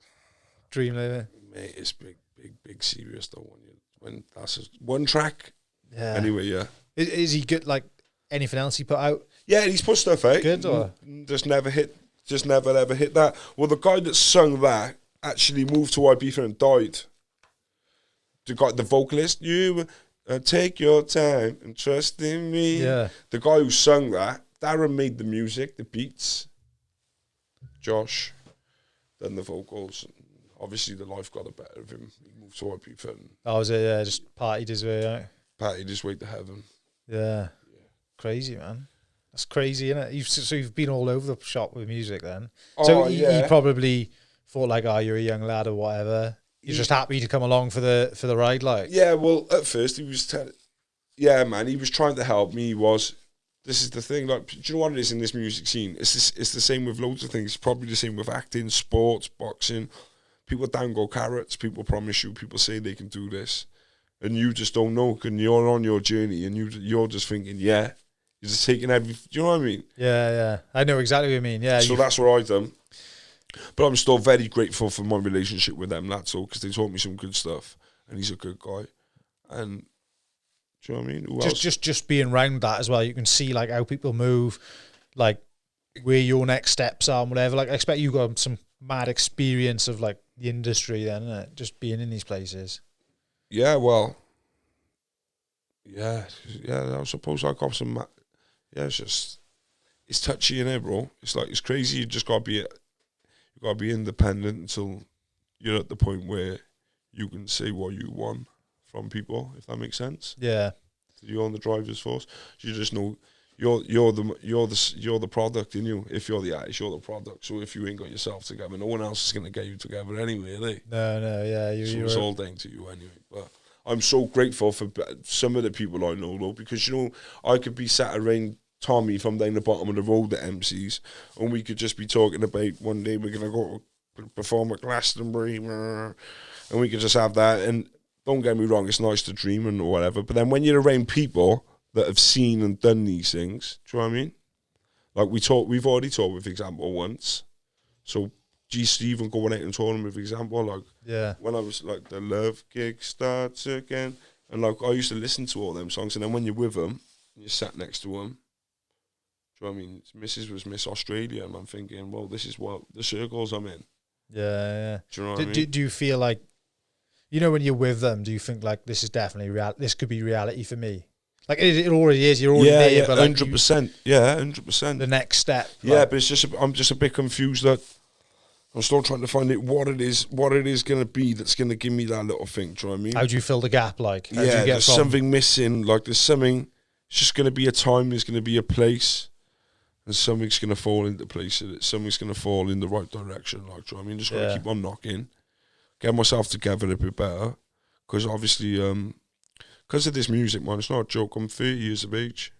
Dream living. Mate, it's big serious though. When that's one track. Yeah. Anyway, yeah. Is he good? Like anything else he put out? Yeah, he's put stuff out. Good or just never ever hit that. Well, the guy that sung that actually moved to Ibiza and died. The vocalist, you take your time and trust in me. Yeah. The guy who sung that, Darren made the music, the beats. Josh, then the vocals. Obviously, the life got the better of him. He moved to Ibiza and was it? Yeah, just partied his way out. Partied his way to heaven. Yeah. Crazy, man. That's crazy, isn't it? So you've been all over the shop with music then. So he probably thought like, oh, you're a young lad or whatever. You're just happy to come along for the ride, like. Yeah, well, at first he was he was trying to help me. This is the thing, like, do you know what it is in this music scene? It's the same with loads of things. It's probably the same with acting, sports, boxing. People down go carrots. People promise you. People say they can do this, and you just don't know. And you're on your journey, and you're just thinking, yeah, you're just taking every. Do you know what I mean? Yeah. I know exactly what you mean. Yeah. So that's what I done. But I'm still very grateful for my relationship with them, that's all, because they taught me some good stuff, and he's a good guy. And do you know what I mean? Who else? Just being around that as well, you can see like how people move, like where your next steps are and whatever. Like I expect you got some mad experience of like the industry then, innit? Just being in these places. Yeah, well, yeah. I suppose I got some. Yeah, it's touchy in there, bro. It's like it's crazy. You just gotta be independent until you're at the point where you can say what you want from people, if that makes sense. Yeah. You're on the driver's force. You just know you're the product, in you. If you're the artist, you're the product. So if you ain't got yourself together, no one else is gonna get you together anyway, are they? No, yeah. So it's all down to you anyway. But I'm so grateful for some of the people I know though, because you know I could be sat around Tommy from down the bottom of the road at MCs, and we could just be talking about one day we're going to go perform at Glastonbury, and we could just have that. And don't get me wrong, it's nice to dream and whatever, but then when you're around people that have seen and done these things, do you know what I mean? Like we've already talked with Example once, so G Stephen going out and touring with Example, like when I was like the love gig starts again, and like I used to listen to all them songs, and then when you're with them, you sat next to them. I mean, Mrs. was Miss Australia, and I'm thinking, well, this is what the circles I'm in. Yeah. Do you know what I mean? Do you feel like, you know, when you're with them, do you think like this is definitely this could be reality for me? Like it already is. You're already there. But like 100%. Yeah, 100%. The next step. Yeah, but it's just I'm just a bit confused that I'm still trying to find it what it is going to be that's going to give me that little thing. Do you know what I mean? How do you fill the gap? Like, how do you get there's from something missing. Like, there's something. It's just going to be a time. There's going to be a place, and something's going to fall into place. Something's going to fall in the right direction. Like, do you know what I mean? Just got to keep on knocking, get myself together a bit better, because obviously, because of this music, man, it's not a joke. I'm 30 years of age,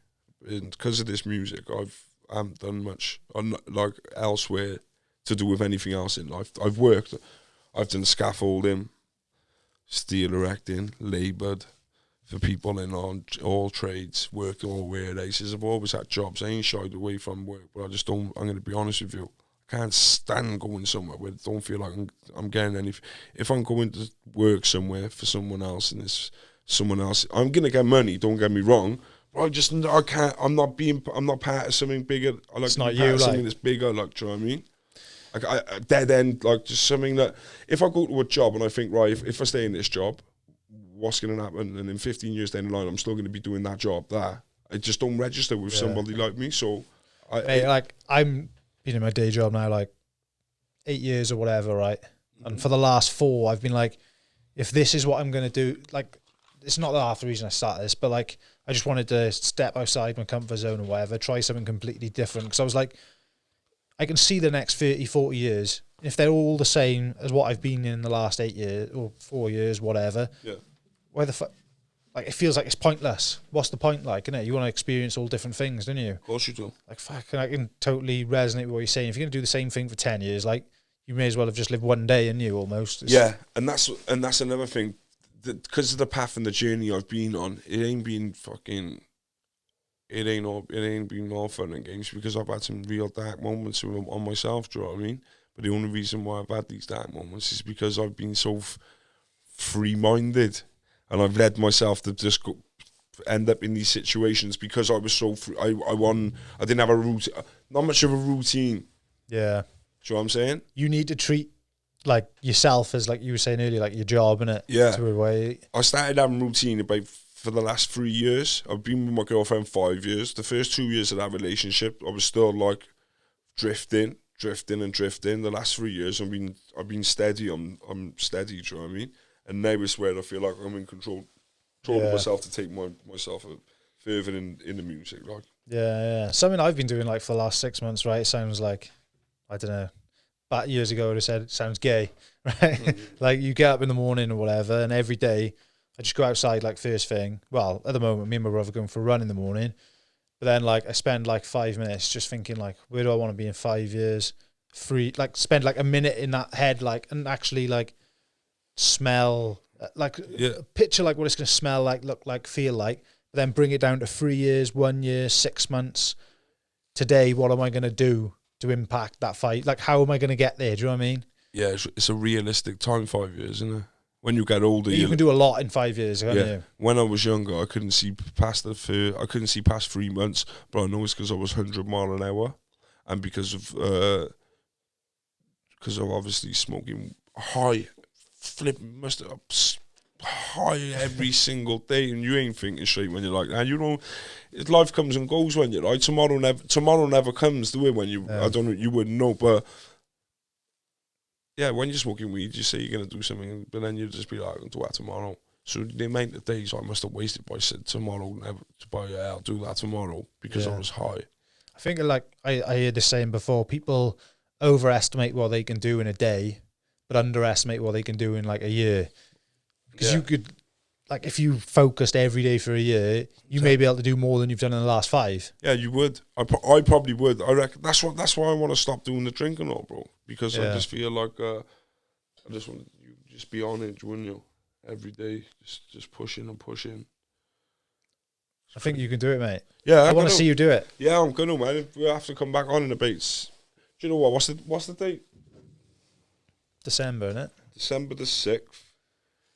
and because of this music, I haven't done much like elsewhere to do with anything else in life. I've worked, I've done scaffolding, steel erecting, laboured for people in all trades, worked all weird aces. I've always had jobs. I ain't shied away from work, but I just don't, I'm going to be honest with you, I can't stand going somewhere where I don't feel like I'm getting anything. If I'm going to work somewhere for someone else and it's someone else, I'm going to get money, don't get me wrong, but I can't, I'm not part of something bigger. I like it's to not be part you, of something that's bigger, like, do you know what I mean? Like, I dead end, like, just something that, if I go to a job and I think, right, if I stay in this job, what's going to happen? And in 15 years down the line, I'm still going to be doing that job there. I just don't register with somebody like me, so... I'm been in my day job now, like, 8 years or whatever, right? And for the last 4, I've been like, if this is what I'm going to do, like, it's not the half the reason I started this, but, like, I just wanted to step outside my comfort zone or whatever, try something completely different, because I was like, I can see the next 30, 40 years. If they're all the same as what I've been in the last 8 years or 4 years, whatever, why the fuck? Like, it feels like it's pointless. What's the point, like, innit? You want to experience all different things, don't you? Of course you do. Like, fuck, I can totally resonate with what you're saying. If you're going to do the same thing for 10 years, like, you may as well have just lived one day, and you almost. And that's another thing. Because of the path and the journey I've been on, it ain't been all fun and games, because I've had some real dark moments on myself, do you know what I mean? But the only reason why I've had these dark moments is because I've been so free-minded, and I've led myself to just end up in these situations because I was so free. I didn't have a routine, not much of a routine. Yeah. Do you know what I'm saying? You need to treat, like, yourself as, like you were saying earlier, like your job, innit? Yeah. To a way. I started having routine about for the last 3 years. I've been with my girlfriend 5 years. The first 2 years of that relationship, I was still like drifting. The last 3 years, I've been steady. I'm steady. Do you know what I mean? And now it's where I feel like I'm in control of myself to take myself further in the music. Like, yeah. Something I've been doing, like, for the last 6 months. Right? It sounds like, I don't know. But years ago, I would have said it sounds gay, right? Mm-hmm. Like, you get up in the morning or whatever, and every day I just go outside, like, first thing. Well, at the moment, me and my brother are going for a run in the morning. But then, like, I spend, like, 5 minutes just thinking, like, where do I want to be in 5 years? Like, spend, like, a minute in that head, like, and actually, like, smell, like, picture, like, what it's going to smell like, look like, feel like. But then bring it down to 3 years, 1 year, 6 months. Today, what am I going to do to impact that fight? Like, how am I going to get there? Do you know what I mean? Yeah, it's a realistic time, 5 years, isn't it? When you get older, you can do a lot in 5 years, can't you? When I was younger, I couldn't see past 3 months, but I know it's because I was 100 mile an hour, and because of obviously smoking high, must have high every single day, and you ain't thinking straight when you're like that. You know, life comes and goes when you're like, tomorrow never comes, do it? When you, I don't know, you wouldn't know, but yeah, when you're smoking weed, you say you're gonna do something, but then you just be like, I'll do that tomorrow. So the amount of days I must have wasted by saying tomorrow, I'll do that tomorrow because I was high. I think, like, I heard this saying before, people overestimate what they can do in a day, but underestimate what they can do in, like, a year. Because you could, like, if you focused every day for a year, you may be able to do more than you've done in the last 5. Yeah, you would. I probably would. I reckon that's why I want to stop doing the drinking all, bro. Because I just feel like I just want you just be on it, wouldn't you? Every day, just pushing and pushing. I think you can do it, mate. Yeah, I want to see you do it. Yeah, I'm gonna, man. We have to come back on in a bit. Do you know what? What's the date? December, isn't it? December the 6th.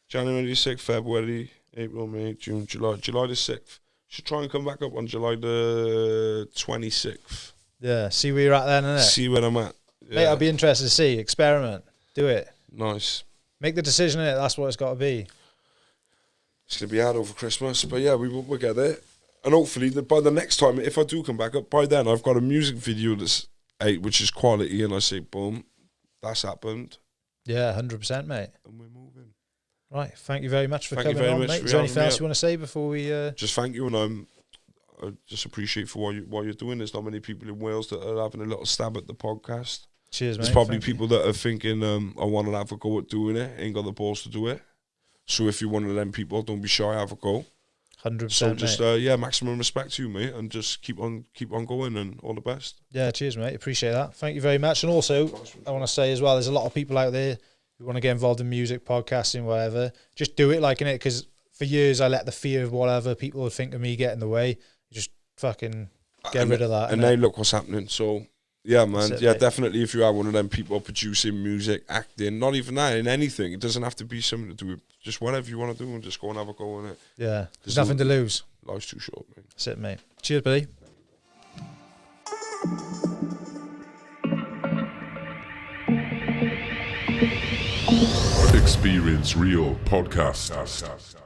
January the 6th, February, April, May, June, July. July the 6th. Should try and come back up on July the 26th. Yeah, see where you're at then, innit? See where I'm at. Yeah. Mate, I'd be interested to see. Experiment. Do it. Nice. Make the decision, innit? That's what it's got to be. It's going to be hard over Christmas, but yeah, we'll get there. And hopefully, by the next time, if I do come back up, by then, I've got a music video that's out, which is quality, and I say, boom, that's happened. Yeah, 100%, mate. And we're moving. Right, thank you very much for Thank you coming very on, much mate. for Is there anything having me else up. you want to say before we... Just thank you, and I just appreciate for what you're doing. There's not many people in Wales that are having a little stab at the podcast. Cheers, mate. There's probably Thank you. people that are thinking, I want to have a go at doing it, ain't got the balls to do it. So if you're one of them people, don't be shy, have a go. 100%, So just mate. maximum respect to you, mate, and just keep on going, and all the best. Yeah, cheers, mate. Appreciate that. Thank you very much. And also, I want to say as well, there's a lot of people out there who want to get involved in music, podcasting, whatever. Just do it, like, innit? Because for years I let the fear of whatever people would think of me get in the way. Just fucking get rid of that. And innit? now look what's happening. So yeah, man. That's it, Yeah, mate. definitely. If you are one of them people producing music, acting, not even that, in anything, it doesn't have to be something to do with just whatever you want to do, and just go and have a go in it. Yeah, there's nothing to lose. Life's too short, mate. That's it, mate. Cheers, buddy. Experience Real Podcast.